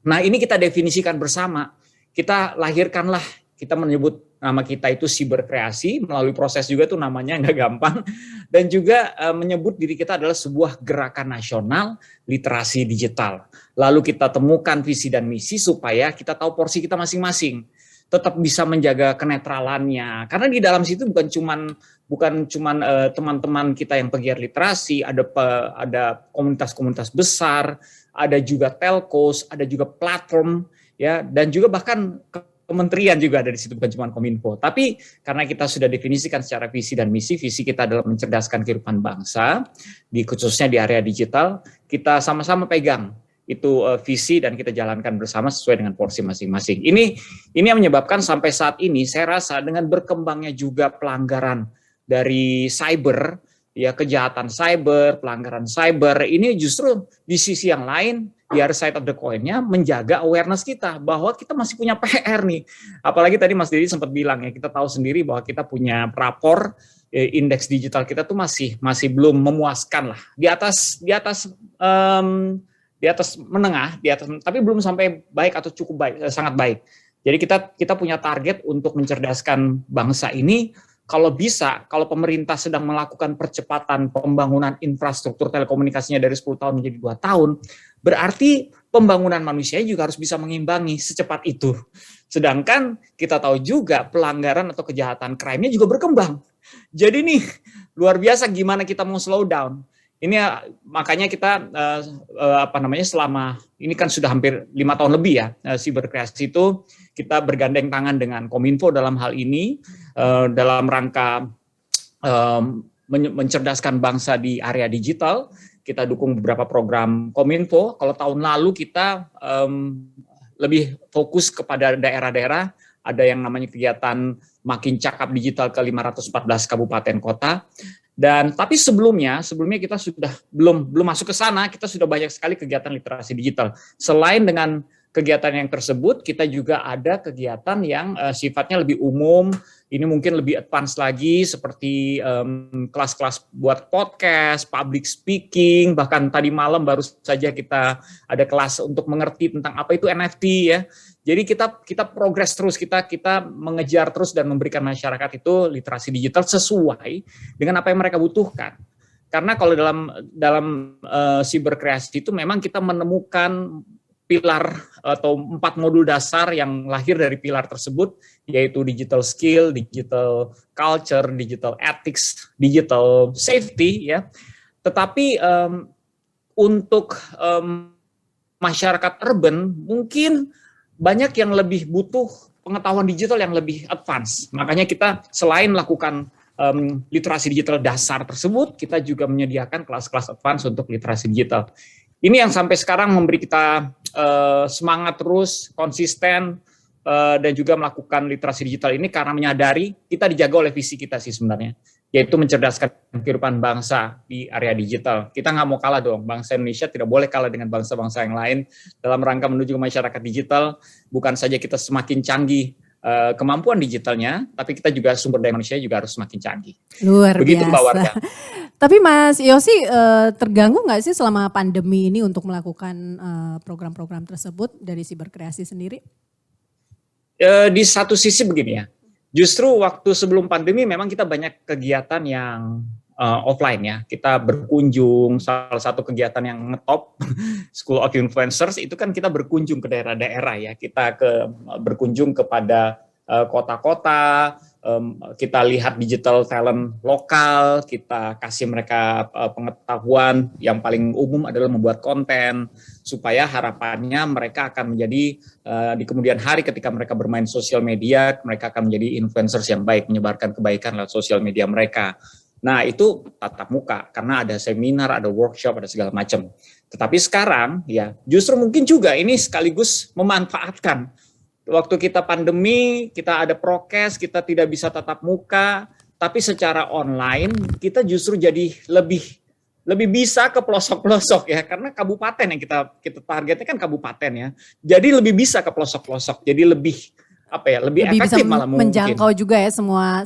Nah, ini kita definisikan bersama. Kita lahirkanlah, kita menyebut nama kita itu Siberkreasi, melalui proses juga tuh namanya nggak gampang, dan juga menyebut diri kita adalah sebuah gerakan nasional literasi digital. Lalu kita temukan visi dan misi supaya kita tahu porsi kita masing-masing, tetap bisa menjaga kenetralannya, karena di dalam situ bukan cuman teman-teman kita yang pegiat literasi, ada komunitas-komunitas besar, ada juga telcos, ada juga platform ya, dan juga bahkan kementerian juga ada di situ, bukan cuma Kominfo. Tapi karena kita sudah definisikan secara visi dan misi kita adalah mencerdaskan kehidupan bangsa, khususnya di area digital, kita sama-sama pegang itu visi dan kita jalankan bersama sesuai dengan porsi masing-masing. Ini yang menyebabkan sampai saat ini saya rasa dengan berkembangnya juga pelanggaran dari cyber, ya, kejahatan cyber, pelanggaran cyber, ini justru di sisi yang lain, di other side of the coin-nya menjaga awareness kita bahwa kita masih punya PR nih. Apalagi tadi Mas Dedi sempat bilang ya, kita tahu sendiri bahwa kita punya rapor indeks digital kita tuh masih belum memuaskan lah. Di atas menengah, tapi belum sampai baik atau cukup baik, sangat baik. Jadi kita punya target untuk mencerdaskan bangsa ini. Kalau bisa, kalau pemerintah sedang melakukan percepatan pembangunan infrastruktur telekomunikasinya dari 10 tahun menjadi 2 tahun, berarti pembangunan manusia juga harus bisa mengimbangi secepat itu. Sedangkan kita tahu juga pelanggaran atau kejahatan crime-nya juga berkembang. Jadi nih luar biasa gimana kita mau slow down. Ini makanya kita selama ini kan sudah hampir 5 tahun lebih ya, Siberkreasi itu kita bergandeng tangan dengan Kominfo dalam hal ini dalam rangka mencerdaskan bangsa di area digital. Kita dukung beberapa program Kominfo. Kalau tahun lalu kita lebih fokus kepada daerah-daerah. Ada yang namanya kegiatan Makin Cakap Digital ke 514 kabupaten kota. Dan tapi sebelumnya kita sudah belum masuk ke sana, kita sudah banyak sekali kegiatan literasi digital. Selain dengan kegiatan yang tersebut, kita juga ada kegiatan yang sifatnya lebih umum. Ini mungkin lebih advance lagi, seperti kelas-kelas buat podcast, public speaking. Bahkan tadi malam baru saja kita ada kelas untuk mengerti tentang apa itu NFT ya. Jadi kita progres terus, kita mengejar terus dan memberikan masyarakat itu literasi digital sesuai dengan apa yang mereka butuhkan. Karena kalau dalam siberkreasi itu memang kita menemukan pilar atau 4 modul dasar yang lahir dari pilar tersebut, yaitu digital skill, digital culture, digital ethics, digital safety ya. Tetapi untuk masyarakat urban mungkin banyak yang lebih butuh pengetahuan digital yang lebih advance. Makanya kita selain melakukan literasi digital dasar tersebut, kita juga menyediakan kelas-kelas advance untuk literasi digital. Ini yang sampai sekarang memberi kita semangat terus, konsisten, dan juga melakukan literasi digital ini karena menyadari kita dijaga oleh visi kita sih sebenarnya, yaitu mencerdaskan kehidupan bangsa di area digital. Kita nggak mau kalah dong, bangsa Indonesia tidak boleh kalah dengan bangsa-bangsa yang lain dalam rangka menuju ke masyarakat digital. Bukan saja kita semakin canggih kemampuan digitalnya, tapi kita juga sumber daya manusia juga harus semakin canggih. Luar Begitu biasa. Mbak Wardah. Tapi Mas Yosi terganggu nggak sih selama pandemi ini untuk melakukan program-program tersebut dari siberkreasi sendiri? Di satu sisi begini ya, justru waktu sebelum pandemi memang kita banyak kegiatan yang offline ya. Kita berkunjung, salah satu kegiatan yang ngetop School of Influencers itu kan kita berkunjung ke daerah-daerah ya. Kita berkunjung kepada kota-kota, kita lihat digital talent lokal, kita kasih mereka pengetahuan. Yang paling umum adalah membuat konten, supaya harapannya mereka akan menjadi di kemudian hari ketika mereka bermain sosial media, mereka akan menjadi influencers yang baik, menyebarkan kebaikan lewat sosial media mereka. Nah itu tatap muka, karena ada seminar, ada workshop, ada segala macam. Tetapi sekarang ya justru mungkin juga ini sekaligus memanfaatkan waktu kita pandemi, kita ada prokes, kita tidak bisa tatap muka, tapi secara online kita justru jadi lebih bisa ke pelosok-pelosok ya, karena kabupaten yang kita targetnya kan kabupaten ya. Jadi lebih bisa ke pelosok-pelosok, jadi lebih lebih efektif bisa malah mungkin. menjangkau juga ya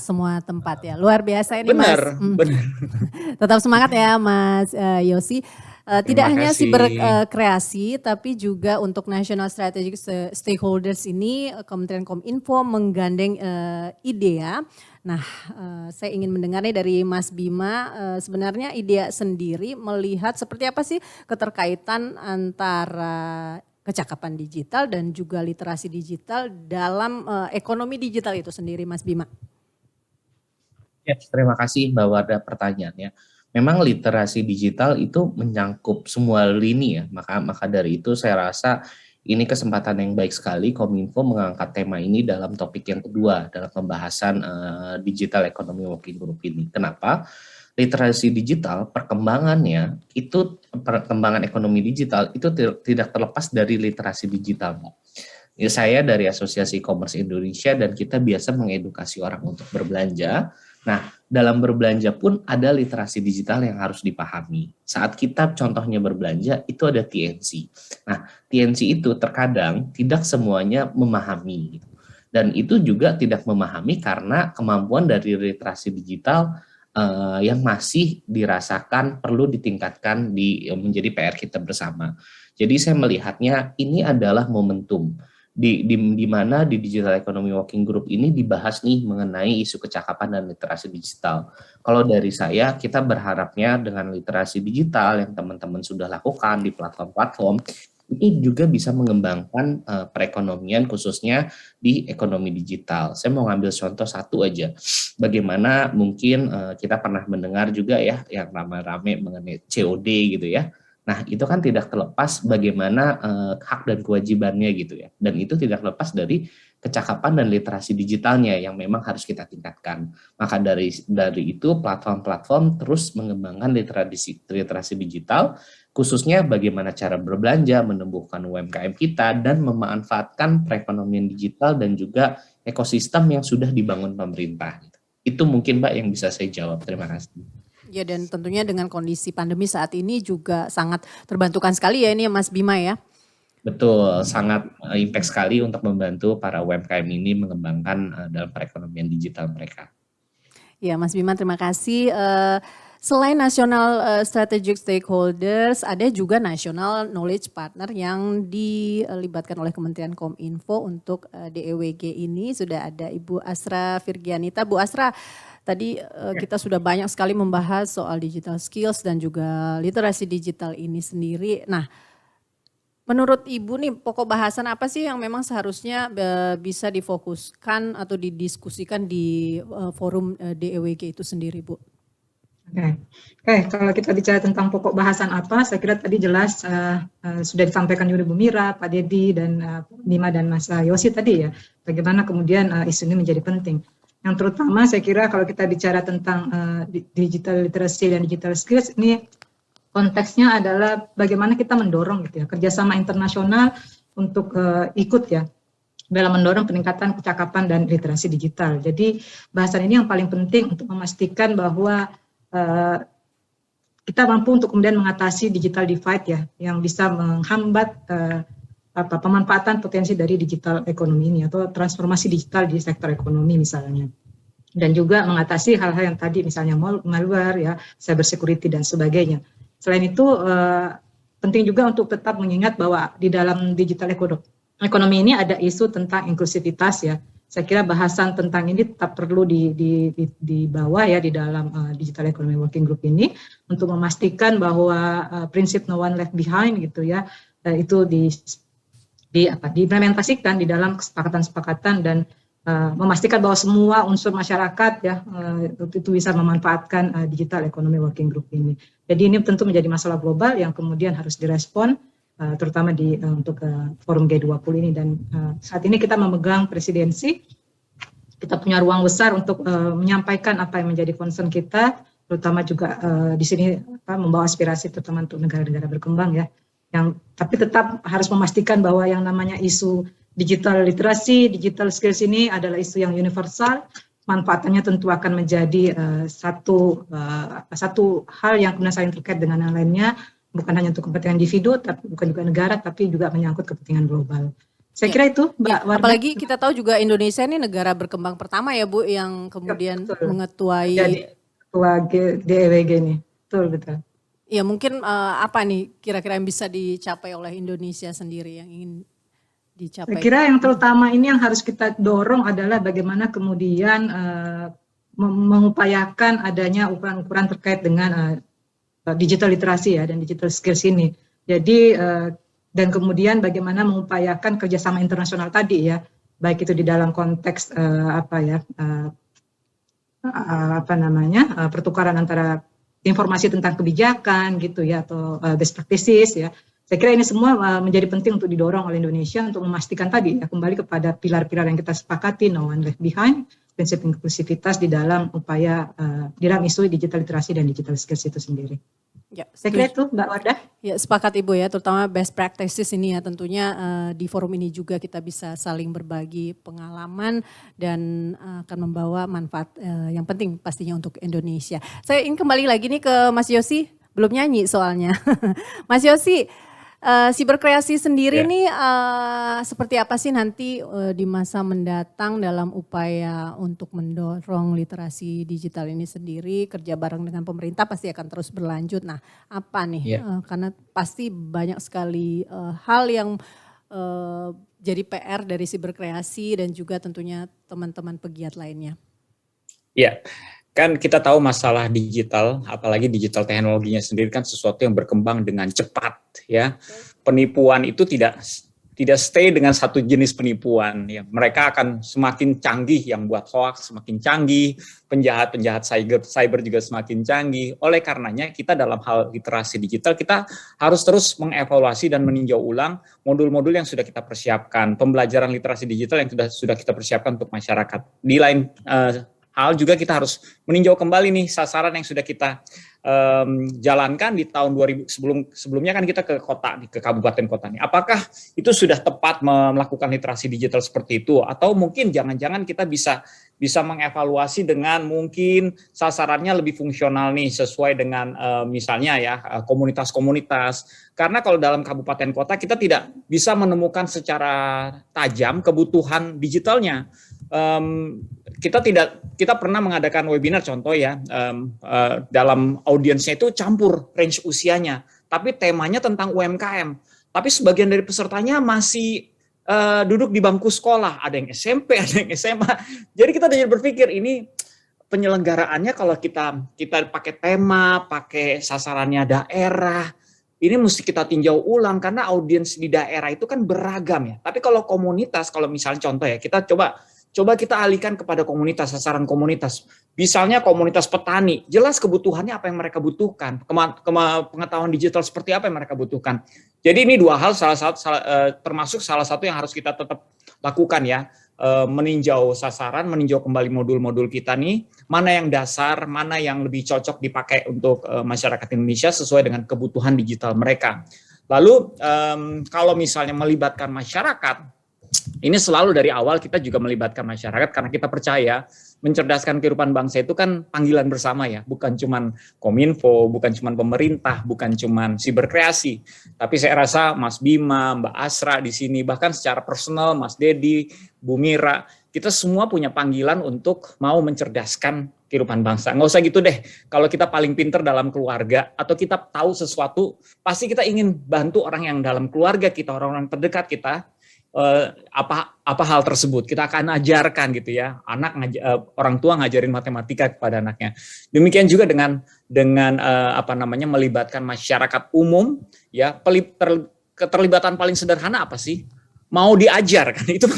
semua tempat ya. Luar biasa ini Benar, Mas. benar. Tetap semangat ya Mas Yosi. Tidak Terima hanya kasih. siberkreasi, tapi juga untuk National Strategic Stakeholders ini Kementerian Kominfo menggandeng IDEA. Nah, saya ingin mendengar nih dari Mas Bima, sebenarnya IDEA sendiri melihat seperti apa sih keterkaitan antara kecakapan digital dan juga literasi digital dalam ekonomi digital itu sendiri, Mas Bima? Ya, terima kasih Mbak Wardah pertanyaannya. Memang literasi digital itu menyangkup semua lini ya, maka dari itu saya rasa ini kesempatan yang baik sekali Kominfo mengangkat tema ini dalam topik yang kedua dalam pembahasan Digital Economy Working Group ini. Kenapa? Literasi digital perkembangan ekonomi digital itu tidak terlepas dari literasi digital, Mbak. Ya, saya dari Asosiasi E-commerce Indonesia dan kita biasa mengedukasi orang untuk berbelanja. Nah, dalam berbelanja pun ada literasi digital yang harus dipahami. Saat kita contohnya berbelanja, itu ada TNC. Nah, TNC itu terkadang tidak semuanya memahami. Dan itu juga tidak memahami karena kemampuan dari literasi digital yang masih dirasakan perlu ditingkatkan menjadi PR kita bersama. Jadi saya melihatnya ini adalah momentum. Di mana di Digital Economy Working Group ini dibahas nih mengenai isu kecakapan dan literasi digital. Kalau dari saya, kita berharapnya dengan literasi digital yang teman-teman sudah lakukan di platform-platform, ini juga bisa mengembangkan perekonomian khususnya di ekonomi digital. Saya mau ngambil contoh satu aja. Bagaimana mungkin kita pernah mendengar juga ya yang ramai-ramai mengenai COD gitu ya. Nah, itu kan tidak terlepas bagaimana hak dan kewajibannya gitu ya. Dan itu tidak lepas dari kecakapan dan literasi digitalnya yang memang harus kita tingkatkan. Maka dari itu platform-platform terus mengembangkan literasi digital, khususnya bagaimana cara berbelanja, menumbuhkan UMKM kita, dan memanfaatkan perekonomian digital dan juga ekosistem yang sudah dibangun pemerintah. Itu mungkin Mbak yang bisa saya jawab. Terima kasih. Ya, dan tentunya dengan kondisi pandemi saat ini juga sangat terbantukan sekali ya ini ya Mas Bima ya. Betul, sangat impact sekali untuk membantu para UMKM ini mengembangkan dalam perekonomian digital mereka. Ya Mas Bima, terima kasih. Selain national strategic stakeholders, ada juga national knowledge partner yang dilibatkan oleh Kementerian Kominfo untuk DEWG ini. Sudah ada Ibu Asra Virgianita. Bu Asra, tadi kita sudah banyak sekali membahas soal digital skills dan juga literasi digital ini sendiri. Nah, menurut Ibu nih pokok bahasan apa sih yang memang seharusnya bisa difokuskan atau didiskusikan di forum DEWG itu sendiri, Bu? Oke, kalau kita bicara tentang pokok bahasan apa, saya kira tadi jelas sudah disampaikan oleh Bu Mira, Pak Dedi, dan Bima dan Mas Yosi tadi ya, bagaimana kemudian isu ini menjadi penting. Yang terutama saya kira kalau kita bicara tentang digital literacy dan digital skills, ini konteksnya adalah bagaimana kita mendorong gitu ya, kerjasama internasional untuk ikut ya, dalam mendorong peningkatan kecakapan dan literasi digital. Jadi bahasan ini yang paling penting untuk memastikan bahwa kita mampu untuk kemudian mengatasi digital divide ya, yang bisa menghambat pemanfaatan potensi dari digital ekonomi ini atau transformasi digital di sektor ekonomi misalnya. Dan juga mengatasi hal-hal yang tadi misalnya malware ya, cyber security dan sebagainya. Selain itu penting juga untuk tetap mengingat bahwa di dalam digital ekonomi ini ada isu tentang inklusivitas ya. Saya kira bahasan tentang ini tetap perlu dibawa ya di dalam Digital Economy Working Group ini untuk memastikan bahwa prinsip no one left behind gitu ya, itu diimplementasikan di dalam kesepakatan-kesepakatan dan memastikan bahwa semua unsur masyarakat ya itu bisa memanfaatkan Digital Economy Working Group ini. Jadi ini tentu menjadi masalah global yang kemudian harus direspon terutama untuk forum G20 ini, dan saat ini kita memegang presidensi, kita punya ruang besar untuk menyampaikan apa yang menjadi concern kita, terutama juga di sini membawa aspirasi terutama untuk negara-negara berkembang ya, yang tapi tetap harus memastikan bahwa yang namanya isu digital literasi, digital skills ini adalah isu yang universal, manfaatannya tentu akan menjadi satu hal yang kemudian saling terkait dengan yang lainnya, bukan hanya untuk kepentingan individu, tapi bukan juga negara, tapi juga menyangkut kepentingan global. Saya kira itu, Mbak Wardah. Apalagi kita tahu juga Indonesia ini negara berkembang pertama ya Bu, yang kemudian mengetuai ketua DEWG ini. Betul. Ya mungkin apa nih kira-kira yang bisa dicapai oleh Indonesia sendiri yang ingin dicapai? Saya kira yang terutama ini yang harus kita dorong adalah bagaimana kemudian mengupayakan adanya ukuran-ukuran terkait dengan digital literasi ya dan digital skills ini. Jadi dan kemudian bagaimana mengupayakan kerjasama internasional tadi ya, baik itu di dalam konteks pertukaran antara informasi tentang kebijakan gitu ya, atau best practices ya. Saya kira ini semua menjadi penting untuk didorong oleh Indonesia untuk memastikan tadi ya, kembali kepada pilar-pilar yang kita sepakati, no one left behind, prinsip inklusivitas di dalam upaya di dalam isu digital literasi dan digital skills itu sendiri. Ya, saya kira itu Mbak Wardah. Ya, sepakat Ibu ya, terutama best practices ini ya, tentunya di forum ini juga kita bisa saling berbagi pengalaman dan akan membawa manfaat yang penting pastinya untuk Indonesia. Saya ingin kembali lagi nih ke Mas Yosi, belum nyanyi soalnya. Mas Yosi, Siberkreasi sendiri nih seperti apa sih nanti di masa mendatang dalam upaya untuk mendorong literasi digital ini sendiri, kerja bareng dengan pemerintah pasti akan terus berlanjut. Nah apa nih, karena pasti banyak sekali hal yang jadi PR dari Siberkreasi dan juga tentunya teman-teman pegiat lainnya. Ya, kan kita tahu masalah digital, apalagi digital teknologinya sendiri kan sesuatu yang berkembang dengan cepat ya. Penipuan itu tidak tidak stay dengan satu jenis penipuan. Ya, mereka akan semakin canggih, yang buat hoax semakin canggih, penjahat-penjahat cyber juga semakin canggih. Oleh karenanya kita dalam hal literasi digital kita harus terus mengevaluasi dan meninjau ulang modul-modul yang sudah kita persiapkan, pembelajaran literasi digital yang sudah kita persiapkan untuk masyarakat. Di lain hal juga kita harus meninjau kembali nih sasaran yang sudah kita jalankan di tahun 2000 sebelumnya kan kita ke kota, ke kabupaten kota nih. Apakah itu sudah tepat melakukan literasi digital seperti itu, atau mungkin jangan-jangan kita bisa mengevaluasi dengan mungkin sasarannya lebih fungsional nih sesuai dengan misalnya ya komunitas-komunitas. Karena kalau dalam kabupaten kota kita tidak bisa menemukan secara tajam kebutuhan digitalnya. Kita pernah mengadakan webinar contoh ya, dalam audiensnya itu campur range usianya, tapi temanya tentang UMKM. Tapi sebagian dari pesertanya masih duduk di bangku sekolah, ada yang SMP, ada yang SMA. Jadi kita jadi berpikir ini penyelenggaraannya kalau kita pakai tema, pakai sasarannya daerah, ini mesti kita tinjau ulang karena audiens di daerah itu kan beragam ya. Tapi kalau komunitas, kalau misalnya contoh ya, kita coba kita alihkan kepada komunitas, sasaran komunitas. Misalnya komunitas petani, jelas kebutuhannya apa yang mereka butuhkan, pengetahuan digital seperti apa yang mereka butuhkan. Jadi ini dua hal, termasuk salah satu yang harus kita tetap lakukan ya, meninjau sasaran, meninjau kembali modul-modul kita nih, mana yang dasar, mana yang lebih cocok dipakai untuk masyarakat Indonesia sesuai dengan kebutuhan digital mereka. Lalu kalau misalnya melibatkan masyarakat, ini selalu dari awal kita juga melibatkan masyarakat karena kita percaya mencerdaskan kehidupan bangsa itu kan panggilan bersama ya, bukan cuman Kominfo, bukan cuman pemerintah, bukan cuman Siberkreasi, tapi saya rasa Mas Bima, Mbak Asra di sini, bahkan secara personal Mas Dedi, Bu Mira, kita semua punya panggilan untuk mau mencerdaskan kehidupan bangsa. Nggak usah gitu deh, kalau kita paling pinter dalam keluarga atau kita tahu sesuatu, pasti kita ingin bantu orang yang dalam keluarga kita, orang-orang terdekat kita. Apa hal tersebut kita akan ajarkan gitu ya, orang tua ngajarin matematika kepada anaknya. Demikian juga dengan melibatkan masyarakat umum ya. Keterlibatan paling sederhana apa sih? Mau diajar kan, itu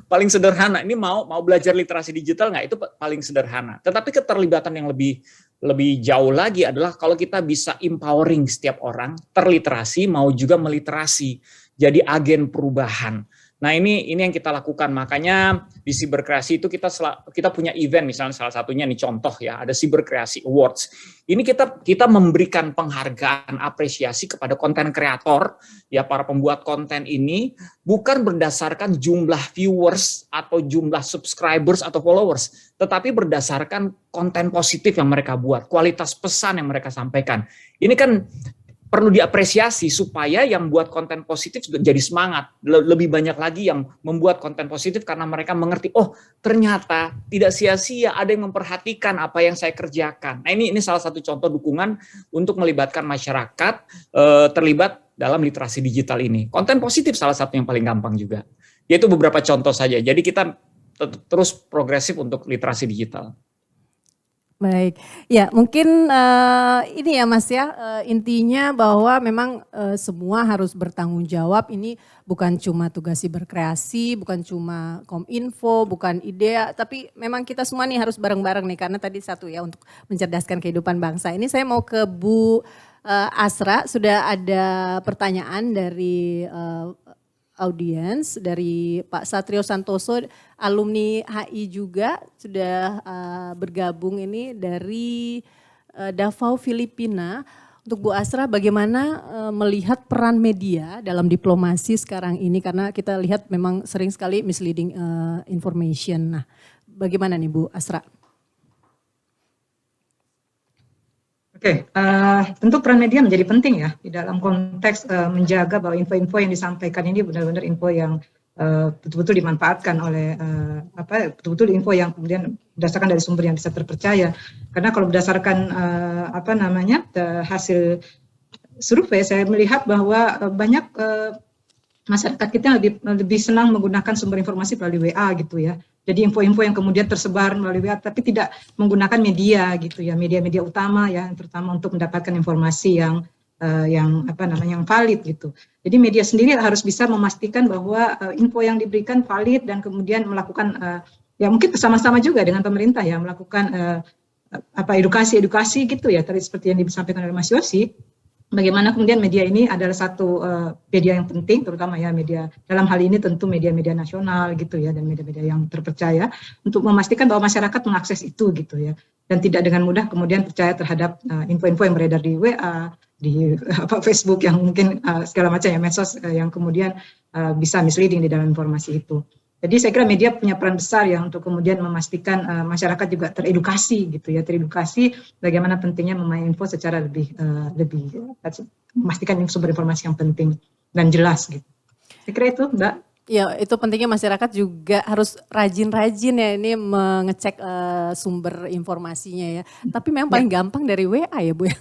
paling sederhana. Ini mau belajar literasi digital nggak, itu paling sederhana. Tetapi keterlibatan yang lebih jauh lagi adalah kalau kita bisa empowering setiap orang terliterasi, mau juga meliterasi, jadi agen perubahan. Nah ini yang kita lakukan, makanya di Siberkreasi itu kita punya event, misalnya salah satunya nih contoh ya, ada Siberkreasi Awards. Ini kita memberikan penghargaan, apresiasi kepada konten kreator ya, para pembuat konten ini bukan berdasarkan jumlah viewers atau jumlah subscribers atau followers, tetapi berdasarkan konten positif yang mereka buat, kualitas pesan yang mereka sampaikan. Ini kan perlu diapresiasi supaya yang buat konten positif jadi semangat. Lebih banyak lagi yang membuat konten positif karena mereka mengerti, oh ternyata tidak sia-sia, ada yang memperhatikan apa yang saya kerjakan. Nah ini salah satu contoh dukungan untuk melibatkan masyarakat terlibat dalam literasi digital ini. Konten positif salah satu yang paling gampang juga. Yaitu beberapa contoh saja. Jadi kita terus progresif untuk literasi digital. Baik, ya mungkin ini ya Mas ya, intinya bahwa memang semua harus bertanggung jawab, ini bukan cuma tugas Siberkreasi, bukan cuma Kominfo, bukan IDEA, tapi memang kita semua nih harus bareng-bareng nih, karena tadi satu ya untuk mencerdaskan kehidupan bangsa. Ini saya mau ke Bu Asra, sudah ada pertanyaan dari audiens dari Pak Satrio Santoso, alumni HI juga sudah bergabung ini dari Davao Filipina. Untuk Bu Asra, bagaimana melihat peran media dalam diplomasi sekarang ini, karena kita lihat memang sering sekali misleading information. Nah, bagaimana nih Bu Asra? Oke, tentu peran media menjadi penting ya di dalam konteks menjaga bahwa info-info yang disampaikan ini benar-benar info yang betul-betul dimanfaatkan oleh betul-betul info yang kemudian berdasarkan dari sumber yang bisa terpercaya. Karena kalau berdasarkan hasil survei, saya melihat bahwa banyak masyarakat kita lebih senang menggunakan sumber informasi melalui WA gitu ya. Jadi info-info yang kemudian tersebar melalui WA tapi tidak menggunakan media gitu ya, media-media utama ya, terutama untuk mendapatkan informasi yang yang valid gitu. Jadi media sendiri harus bisa memastikan bahwa info yang diberikan valid dan kemudian melakukan ya mungkin bersama-sama juga dengan pemerintah ya melakukan edukasi gitu ya, tadi seperti yang disampaikan oleh Mas Yosi. Bagaimana kemudian media ini adalah satu media yang penting, terutama ya media dalam hal ini tentu media-media nasional gitu ya, dan media-media yang terpercaya untuk memastikan bahwa masyarakat mengakses itu gitu ya, dan tidak dengan mudah kemudian percaya terhadap info-info yang beredar di WA, di Facebook yang mungkin segala macam ya, medsos yang kemudian bisa misleading di dalam informasi itu. Jadi saya kira media punya peran besar ya untuk kemudian memastikan masyarakat juga teredukasi gitu ya, teredukasi bagaimana pentingnya memahami info secara lebih memastikan sumber informasi yang penting dan jelas gitu. Saya kira itu, Mbak. Ya, itu pentingnya masyarakat juga harus rajin-rajin ya ini mengecek sumber informasinya ya. Tapi memang paling gampang dari WA ya Bu ya.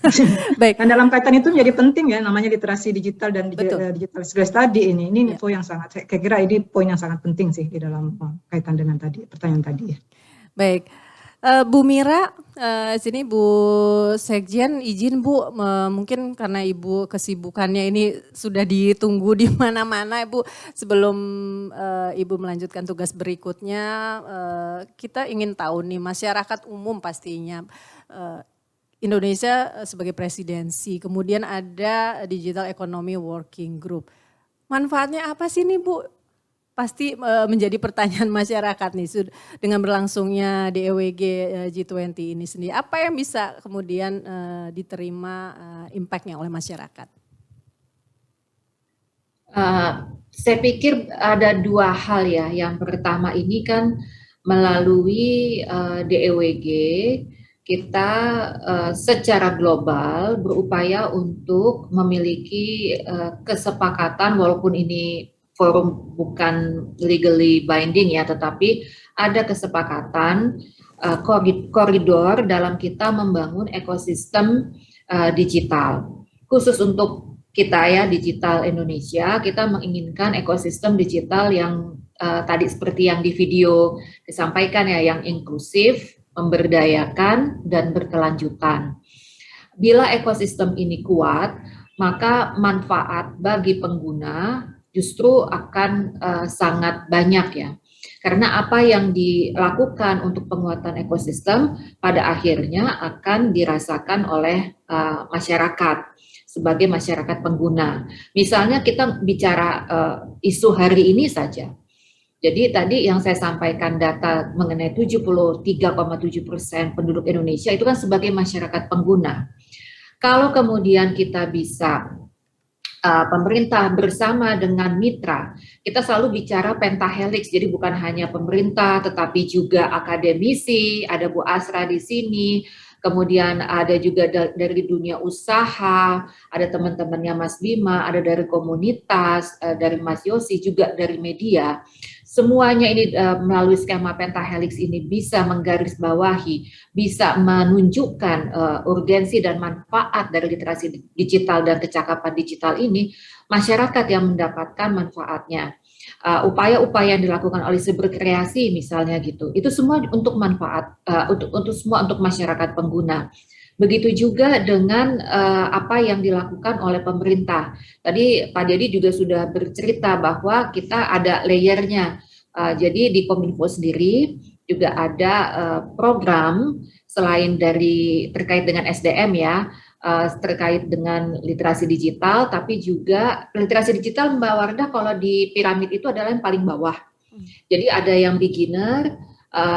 Baik. Dan dalam kaitan itu menjadi penting ya namanya literasi digital dan digital skills tadi ini info yang sangat, saya kira ini poin yang sangat penting sih di dalam kaitan dengan tadi pertanyaan tadi ya. Baik. Bu Mira, sini Bu Sekjen izin Bu, mungkin karena Ibu kesibukannya ini sudah ditunggu di mana-mana Ibu, sebelum Ibu melanjutkan tugas berikutnya, kita ingin tahu nih masyarakat umum pastinya, Indonesia sebagai presidensi, kemudian ada Digital Economy Working Group. Manfaatnya apa sih nih Bu? Pasti menjadi pertanyaan masyarakat nih dengan berlangsungnya DEWG G20 ini sendiri. Apa yang bisa kemudian diterima impact-nya oleh masyarakat? Saya pikir ada dua hal ya. Yang pertama ini kan melalui DEWG kita secara global berupaya untuk memiliki kesepakatan walaupun ini forum bukan legally binding ya, tetapi ada kesepakatan koridor dalam kita membangun ekosistem digital. Khusus untuk kita ya, Digital Indonesia, kita menginginkan ekosistem digital yang tadi seperti yang di video disampaikan ya, yang inklusif, memberdayakan, dan berkelanjutan. Bila ekosistem ini kuat, maka manfaat bagi pengguna justru akan sangat banyak ya. Karena apa yang dilakukan untuk penguatan ekosistem pada akhirnya akan dirasakan oleh masyarakat sebagai masyarakat pengguna. Misalnya kita bicara isu hari ini saja. Jadi tadi yang saya sampaikan data mengenai 73,7% penduduk Indonesia itu kan sebagai masyarakat pengguna. Kalau kemudian kita bisa pemerintah bersama dengan mitra, kita selalu bicara pentahelix, jadi bukan hanya pemerintah tetapi juga akademisi, ada Bu Asra di sini, kemudian ada juga dari dunia usaha, ada teman-temannya Mas Bima, ada dari komunitas, dari Mas Yosi, juga dari media. Semuanya ini melalui skema pentahelix ini bisa menggarisbawahi, bisa menunjukkan urgensi dan manfaat dari literasi digital dan kecakapan digital ini, masyarakat yang mendapatkan manfaatnya. Upaya-upaya yang dilakukan oleh Berkreasi misalnya gitu, itu semua untuk manfaat, untuk masyarakat pengguna. Begitu juga dengan apa yang dilakukan oleh pemerintah. Tadi Pak Dedi juga sudah bercerita bahwa kita ada layernya. Jadi di Kominfo sendiri juga ada program selain dari terkait dengan SDM ya, terkait dengan literasi digital, tapi juga literasi digital Mbak Wardah kalau di piramid itu adalah yang paling bawah. Jadi ada yang beginner,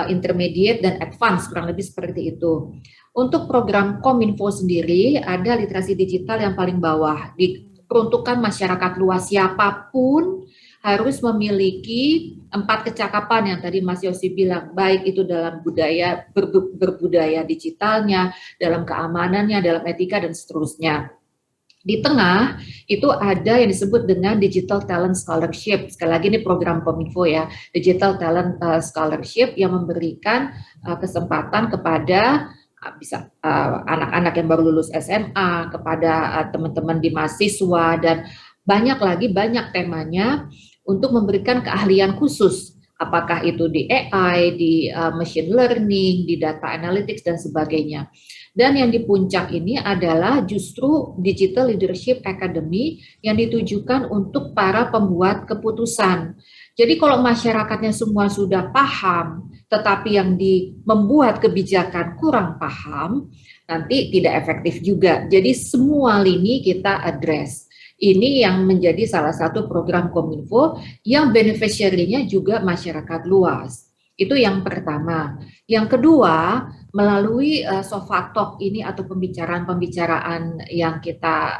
intermediate, dan advance, kurang lebih seperti itu. Untuk program Kominfo sendiri ada literasi digital yang paling bawah, diperuntukkan masyarakat luas siapapun harus memiliki 4 kecakapan yang tadi Mas Yosi bilang, baik itu dalam budaya, berbudaya digitalnya, dalam keamanannya, dalam etika, dan seterusnya. Di tengah itu ada yang disebut dengan Digital Talent Scholarship. Sekali lagi ini program Kominfo ya, Digital Talent Scholarship yang memberikan kesempatan kepada bisa anak-anak yang baru lulus SMA, kepada teman-teman di mahasiswa, dan banyak temanya untuk memberikan keahlian khusus apakah itu di AI, di machine learning, di data analytics dan sebagainya. Dan yang di puncak ini adalah justru Digital Leadership Academy yang ditujukan untuk para pembuat keputusan. Jadi kalau masyarakatnya semua sudah paham, tetapi yang membuat kebijakan kurang paham, nanti tidak efektif juga. Jadi semua lini kita address. Ini yang menjadi salah satu program Kominfo yang beneficiary-nya juga masyarakat luas. Itu yang pertama. Yang kedua, melalui Sofa Talk ini atau pembicaraan-pembicaraan yang kita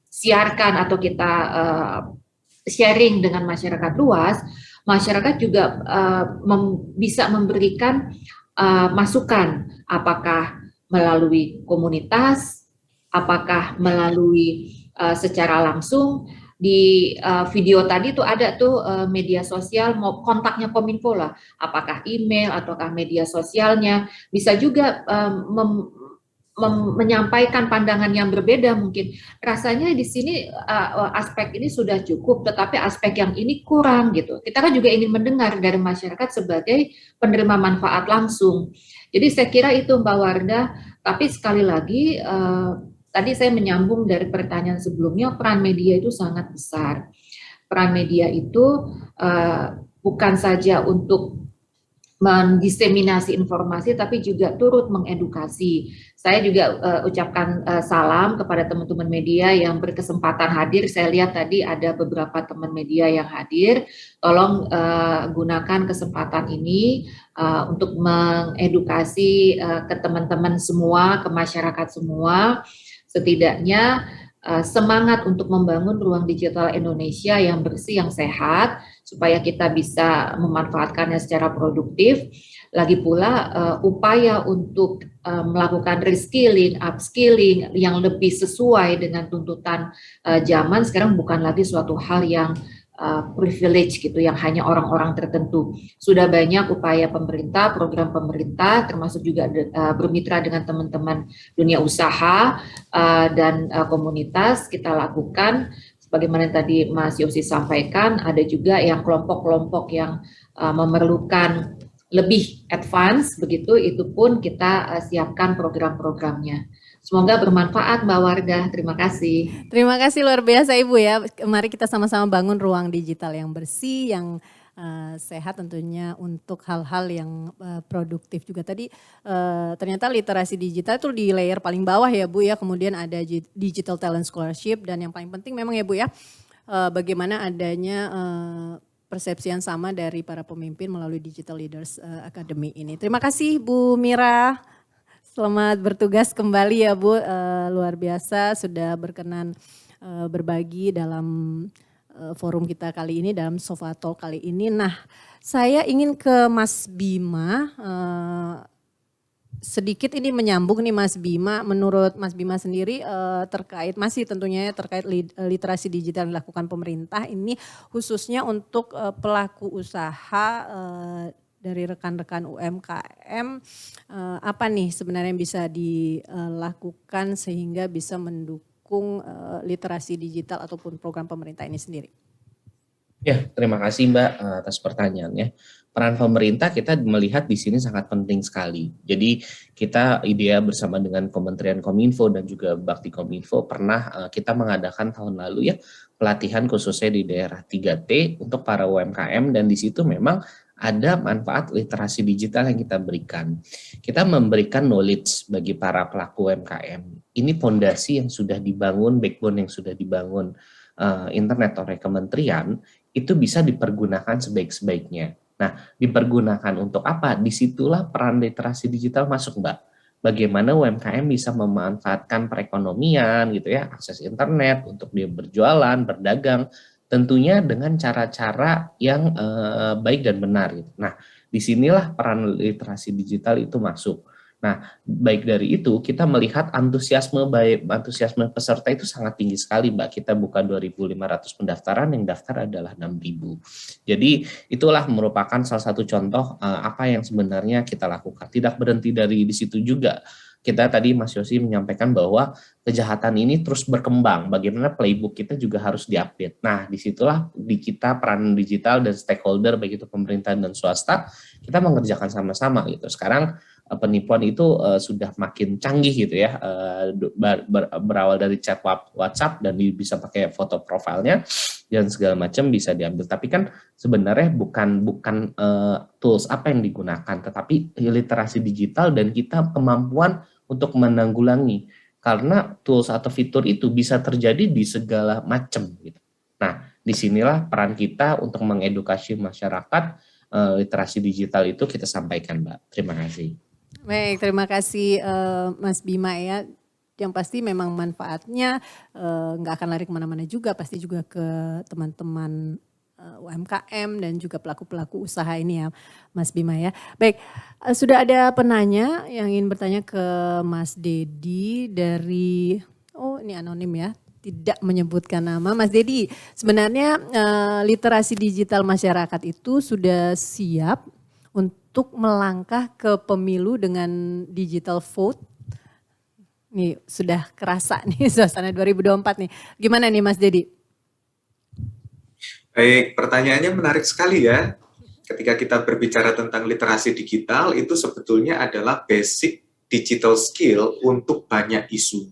siarkan atau kita sharing dengan masyarakat luas, masyarakat juga bisa memberikan masukan, apakah melalui komunitas, apakah melalui secara langsung. Di video tadi tuh ada tuh media sosial, mau kontaknya Kominfo lah, apakah email ataukah media sosialnya, bisa juga menyampaikan pandangan yang berbeda mungkin. Rasanya di sini aspek ini sudah cukup, tetapi aspek yang ini kurang gitu. Kita kan juga ingin mendengar dari masyarakat sebagai penerima manfaat langsung. Jadi saya kira itu Mbak Wardah, tapi sekali lagi tadi saya menyambung dari pertanyaan sebelumnya, peran media itu sangat besar. Peran media itu bukan saja untuk mendiseminasi informasi, tapi juga turut mengedukasi. Saya juga ucapkan salam kepada teman-teman media yang berkesempatan hadir. Saya lihat tadi ada beberapa teman media yang hadir. Tolong gunakan kesempatan ini untuk mengedukasi ke teman-teman semua, ke masyarakat semua. Setidaknya semangat untuk membangun ruang digital Indonesia yang bersih, yang sehat, supaya kita bisa memanfaatkannya secara produktif. Lagi pula upaya untuk melakukan reskilling, upskilling yang lebih sesuai dengan tuntutan zaman sekarang bukan lagi suatu hal yang privilege gitu, yang hanya orang-orang tertentu. Sudah banyak upaya pemerintah, program pemerintah, termasuk juga bermitra dengan teman-teman dunia usaha dan komunitas kita lakukan. Sebagaimana tadi Mas Yosi sampaikan, ada juga yang kelompok-kelompok yang memerlukan lebih advance, begitu, itu pun kita siapkan program-programnya. Semoga bermanfaat Mbak Wardah, terima kasih. Terima kasih luar biasa Ibu ya. Mari kita sama-sama bangun ruang digital yang bersih, yang sehat tentunya untuk hal-hal yang produktif juga. Tadi ternyata literasi digital itu di layer paling bawah ya Bu ya, kemudian ada Digital Talent Scholarship, dan yang paling penting memang ya Bu ya, bagaimana adanya persepsi yang sama dari para pemimpin melalui Digital Leaders Academy ini. Terima kasih Bu Mira. Selamat bertugas kembali ya Bu, luar biasa sudah berkenan berbagi dalam forum kita kali ini, dalam Sofa Talk kali ini. Nah, saya ingin ke Mas Bima, sedikit ini menyambung nih Mas Bima, menurut Mas Bima sendiri terkait, masih tentunya terkait literasi digital yang dilakukan pemerintah ini khususnya untuk pelaku usaha dari rekan-rekan UMKM, apa nih sebenarnya yang bisa dilakukan sehingga bisa mendukung literasi digital ataupun program pemerintah ini sendiri? Ya, terima kasih Mbak atas pertanyaannya. Peran pemerintah kita melihat di sini sangat penting sekali. Jadi kita IDEA bersama dengan Kementerian Kominfo dan juga Bakti Kominfo pernah kita mengadakan tahun lalu ya pelatihan khususnya di daerah 3T untuk para UMKM, dan di situ memang ada manfaat literasi digital yang kita berikan. Kita memberikan knowledge bagi para pelaku UMKM. Ini fondasi yang sudah dibangun, backbone yang sudah dibangun internet oleh kementerian, itu bisa dipergunakan sebaik-sebaiknya. Nah, dipergunakan untuk apa? Disitulah peran literasi digital masuk, Mbak. Bagaimana UMKM bisa memanfaatkan perekonomian gitu ya, akses internet untuk dia berjualan, berdagang, tentunya dengan cara-cara yang baik dan benar gitu. Nah, disinilah peran literasi digital itu masuk. Nah, baik dari itu kita melihat antusiasme peserta itu sangat tinggi sekali, Mbak. Kita buka 2.500 pendaftaran, yang daftar adalah 6.000. Jadi itulah merupakan salah satu contoh apa yang sebenarnya kita lakukan. Tidak berhenti dari di situ juga. kita tadi Mas Yosi menyampaikan bahwa kejahatan ini terus berkembang, bagaimana playbook kita juga harus diupdate. Nah, disitulah di kita peranan digital dan stakeholder, baik itu pemerintah dan swasta, kita mengerjakan sama-sama gitu. Sekarang penipuan itu sudah makin canggih gitu ya, berawal dari chat WhatsApp dan bisa pakai foto profilnya dan segala macam bisa diambil. Tapi kan sebenarnya bukan tools apa yang digunakan, tetapi literasi digital dan kita kemampuan untuk menanggulangi, karena tools atau fitur itu bisa terjadi di segala macam gitu. Nah, disinilah peran kita untuk mengedukasi masyarakat literasi digital itu kita sampaikan, Mbak. Terima kasih. Baik, terima kasih Mas Bima ya. Yang pasti memang manfaatnya nggak akan lari kemana-mana juga, pasti juga ke teman-teman UMKM dan juga pelaku-pelaku usaha ini ya Mas Bima ya. Baik, sudah ada penanya yang ingin bertanya ke Mas Dedi dari, oh ini anonim ya, tidak menyebutkan nama. Mas Dedi, sebenarnya literasi digital masyarakat itu sudah siap untuk melangkah ke pemilu dengan digital vote? Nih sudah kerasa nih suasana 2024 nih. Gimana nih Mas Dedi? Baik, pertanyaannya menarik sekali ya. Ketika kita berbicara tentang literasi digital, itu sebetulnya adalah basic digital skill untuk banyak isu.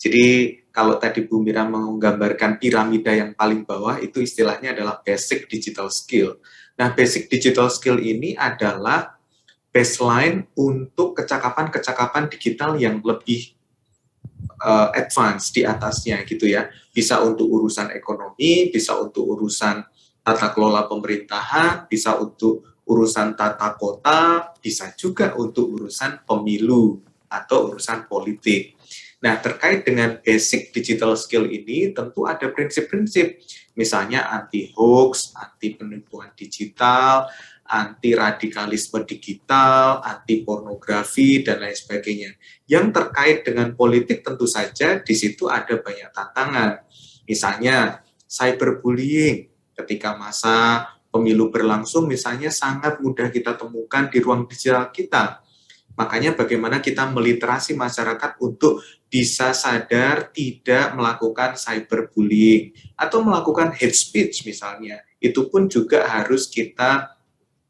Jadi kalau tadi Bu Mira menggambarkan piramida yang paling bawah, itu istilahnya adalah basic digital skill. Nah, basic digital skill ini adalah baseline untuk kecakapan-kecakapan digital yang lebih advance di atasnya gitu ya. Bisa untuk urusan ekonomi, bisa untuk urusan tata kelola pemerintahan, bisa untuk urusan tata kota, bisa juga untuk urusan pemilu atau urusan politik. Nah, terkait dengan basic digital skill ini tentu ada prinsip-prinsip, misalnya anti hoax, anti penipuan digital, anti radikalisme digital, anti pornografi, dan lain sebagainya. Yang terkait dengan politik tentu saja di situ ada banyak tantangan. Misalnya cyberbullying ketika masa pemilu berlangsung misalnya sangat mudah kita temukan di ruang digital kita. Makanya bagaimana kita meliterasi masyarakat untuk bisa sadar tidak melakukan cyberbullying atau melakukan hate speech misalnya. Itu pun juga harus kita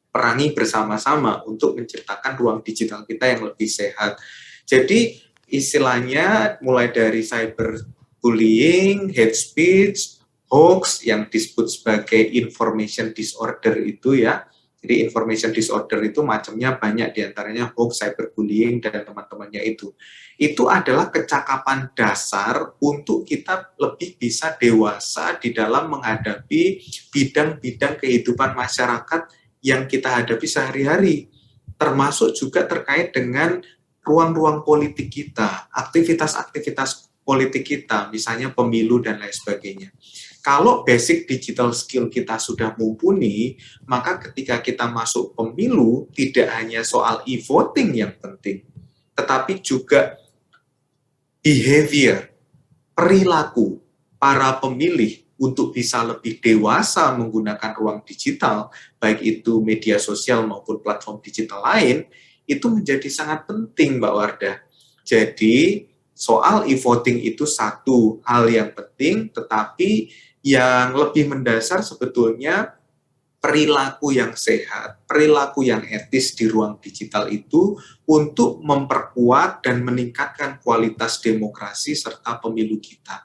perangi bersama-sama untuk menciptakan ruang digital kita yang lebih sehat. Jadi istilahnya mulai dari cyberbullying, hate speech, hoax yang disebut sebagai information disorder itu ya. Jadi information disorder itu macamnya banyak, diantaranya hoax, cyberbullying, dan teman-temannya itu. Itu adalah kecakapan dasar untuk kita lebih bisa dewasa di dalam menghadapi bidang-bidang kehidupan masyarakat yang kita hadapi sehari-hari. Termasuk juga terkait dengan ruang-ruang politik kita, aktivitas-aktivitas politik kita, misalnya pemilu dan lain sebagainya. Kalau basic digital skill kita sudah mumpuni, maka ketika kita masuk pemilu, tidak hanya soal e-voting yang penting, tetapi juga behavior, perilaku para pemilih untuk bisa lebih dewasa menggunakan ruang digital, baik itu media sosial maupun platform digital lain, itu menjadi sangat penting, Mbak Wardah. Jadi, soal e-voting itu satu hal yang penting, tetapi yang lebih mendasar sebetulnya perilaku yang sehat, perilaku yang etis di ruang digital itu untuk memperkuat dan meningkatkan kualitas demokrasi serta pemilu kita.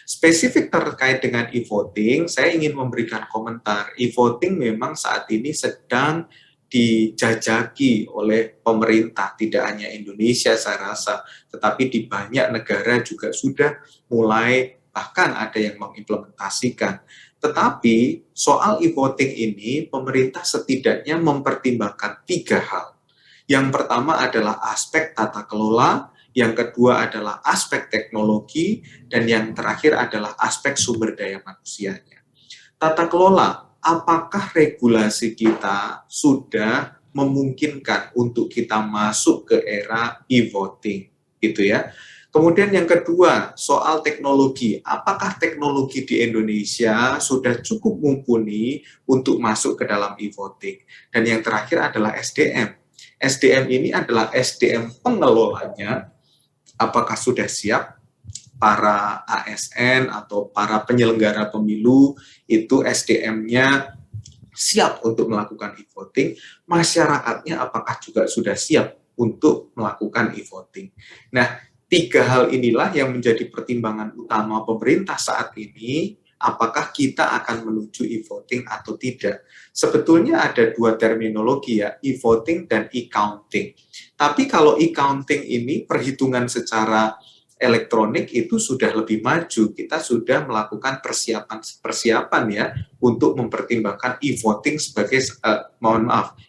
Spesifik terkait dengan e-voting, saya ingin memberikan komentar. E-voting memang saat ini sedang dijajaki oleh pemerintah, tidak hanya Indonesia saya rasa, tetapi di banyak negara juga sudah mulai, bahkan ada yang mengimplementasikan. Tetapi soal e-voting ini, pemerintah setidaknya mempertimbangkan 3 hal. Yang pertama adalah aspek tata kelola, yang kedua adalah aspek teknologi, dan yang terakhir adalah aspek sumber daya manusianya. Tata kelola, apakah regulasi kita sudah memungkinkan untuk kita masuk ke era e-voting, gitu ya. Kemudian yang kedua, soal teknologi. Apakah teknologi di Indonesia sudah cukup mumpuni untuk masuk ke dalam e-voting? Dan yang terakhir adalah SDM. SDM ini adalah SDM pengelolanya, apakah sudah siap para ASN atau para penyelenggara pemilu itu SDM-nya siap untuk melakukan e-voting, masyarakatnya apakah juga sudah siap untuk melakukan e-voting. Nah, 3 hal inilah yang menjadi pertimbangan utama pemerintah saat ini, apakah kita akan menuju e-voting atau tidak. Sebetulnya ada 2 terminologi ya, e-voting dan e-counting. Tapi kalau e-counting ini perhitungan secara elektronik itu sudah lebih maju. Kita sudah melakukan persiapan ya untuk mempertimbangkan e-voting sebagai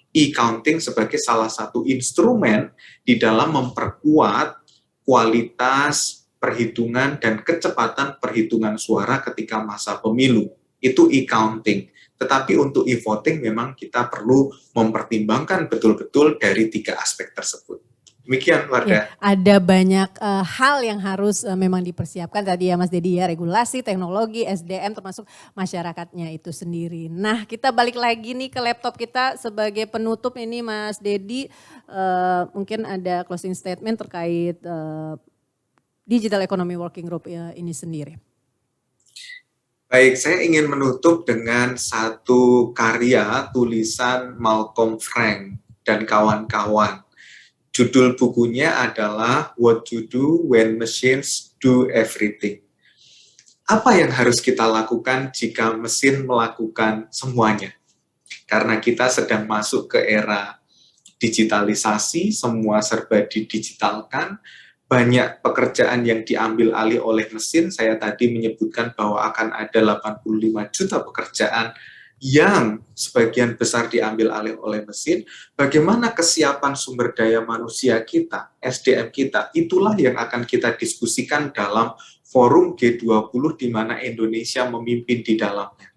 e-counting sebagai salah satu instrumen di dalam memperkuat kualitas perhitungan dan kecepatan perhitungan suara ketika masa pemilu. Itu e-counting. Tetapi untuk e-voting memang kita perlu mempertimbangkan betul-betul dari 3 aspek tersebut. Demikian, Wardah. Ya, ada banyak hal yang harus memang dipersiapkan tadi ya Mas Dedi ya, regulasi, teknologi, SDM termasuk masyarakatnya itu sendiri. Nah, kita balik lagi nih ke laptop kita sebagai penutup ini Mas Dedi, mungkin ada closing statement terkait Digital Economy Working Group ini sendiri. Baik, saya ingin menutup dengan satu karya tulisan Malcolm Frank dan kawan-kawan. Judul bukunya adalah What to Do When Machines Do Everything. Apa yang harus kita lakukan jika mesin melakukan semuanya? Karena kita sedang masuk ke era digitalisasi, semua serba didigitalkan, banyak pekerjaan yang diambil alih oleh mesin. Saya tadi menyebutkan bahwa akan ada 85 juta pekerjaan yang sebagian besar diambil alih oleh mesin. Bagaimana kesiapan sumber daya manusia kita, SDM kita, itulah yang akan kita diskusikan dalam forum G20 di mana Indonesia memimpin di dalamnya.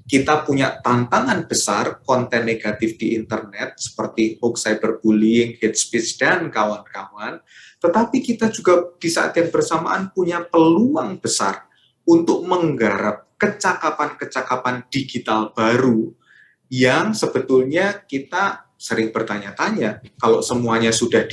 Kita punya tantangan besar konten negatif di internet seperti hoax, cyberbullying, hate speech, dan kawan-kawan. Tetapi kita juga di saat yang bersamaan punya peluang besar untuk menggarap kecakapan-kecakapan digital baru yang sebetulnya kita sering bertanya-tanya, kalau semuanya sudah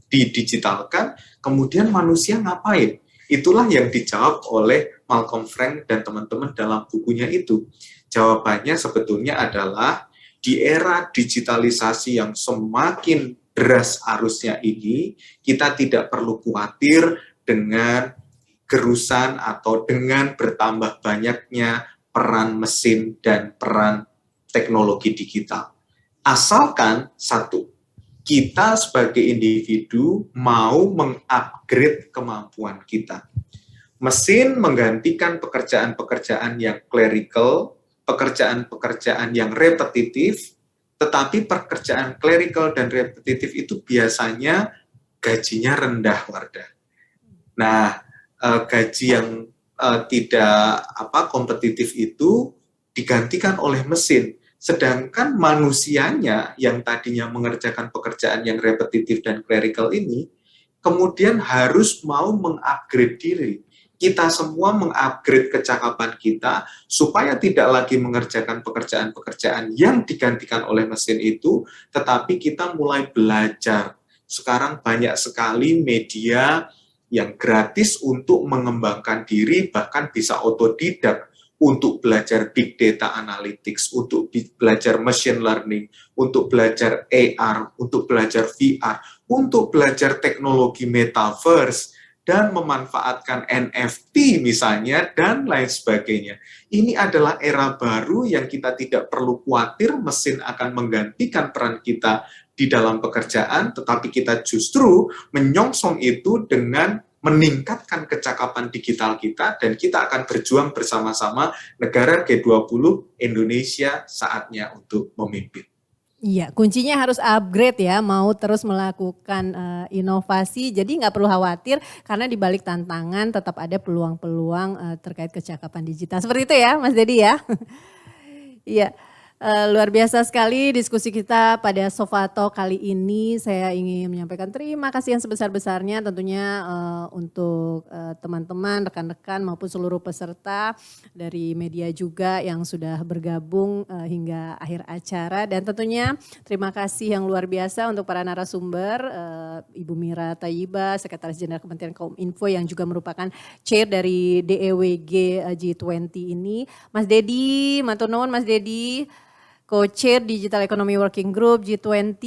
didigitalkan, kemudian manusia ngapain? Itulah yang dijawab oleh Malcolm Frank dan teman-teman dalam bukunya itu. Jawabannya sebetulnya adalah di era digitalisasi yang semakin deras arusnya ini, kita tidak perlu khawatir dengan gerusan atau dengan bertambah banyaknya peran mesin dan peran teknologi digital. Asalkan satu, kita sebagai individu mau mengupgrade kemampuan kita. Mesin menggantikan pekerjaan-pekerjaan yang clerical, pekerjaan-pekerjaan yang repetitif, tetapi pekerjaan clerical dan repetitif itu biasanya gajinya rendah, Wardah. Nah, gaji yang tidak kompetitif itu digantikan oleh mesin, sedangkan manusianya yang tadinya mengerjakan pekerjaan yang repetitif dan clerical ini kemudian harus mau mengupgrade diri. Kita semua mengupgrade kecakapan kita supaya tidak lagi mengerjakan pekerjaan-pekerjaan yang digantikan oleh mesin itu, tetapi kita mulai belajar. Sekarang banyak sekali media yang gratis untuk mengembangkan diri, bahkan bisa otodidak untuk belajar big data analytics, untuk belajar machine learning, untuk belajar AR, untuk belajar VR, untuk belajar teknologi metaverse, dan memanfaatkan NFT misalnya, dan lain sebagainya. Ini adalah era baru yang kita tidak perlu khawatir mesin akan menggantikan peran kita di dalam pekerjaan, tetapi kita justru menyongsong itu dengan meningkatkan kecakapan digital kita, dan kita akan berjuang bersama-sama negara G20 Indonesia saatnya untuk memimpin. Iya, kuncinya harus upgrade ya, mau terus melakukan inovasi, jadi nggak perlu khawatir karena di balik tantangan tetap ada peluang-peluang terkait kecakapan digital. Seperti itu ya Mas Dedi ya. Iya. Luar biasa sekali diskusi kita pada Sofa Talk kali ini. Saya ingin menyampaikan terima kasih yang sebesar-besarnya tentunya untuk teman-teman, rekan-rekan maupun seluruh peserta dari media juga yang sudah bergabung hingga akhir acara. Dan tentunya terima kasih yang luar biasa untuk para narasumber, Ibu Mira Tayyiba, Sekretaris Jenderal Kementerian Kominfo yang juga merupakan chair dari DEWG G20 ini. Mas Dedi, matur nuwun Mas Dedi. Co-chair Digital Economy Working Group G20,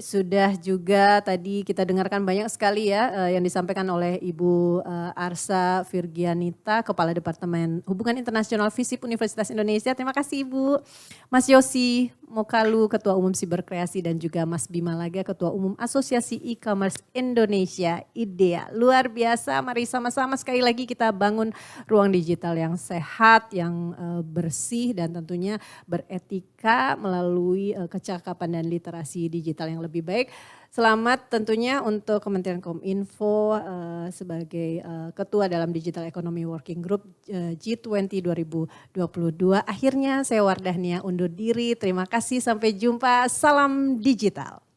sudah juga tadi kita dengarkan banyak sekali ya yang disampaikan oleh Ibu Arsa Virgianita, Kepala Departemen Hubungan Internasional FISIP Universitas Indonesia. Terima kasih Ibu. Mas Yosi Mokalu, Ketua Umum Siberkreasi, dan juga Mas Bima Laga, Ketua Umum Asosiasi E-Commerce Indonesia, IDEA. Luar biasa, mari sama-sama sekali lagi kita bangun ruang digital yang sehat, yang bersih dan tentunya beretika melalui kecakapan dan literasi digital yang lebih baik. Selamat tentunya untuk Kementerian Kominfo sebagai ketua dalam Digital Economy Working Group G20 2022. Akhirnya saya Wardahnia undur diri. Terima kasih, sampai jumpa. Salam digital.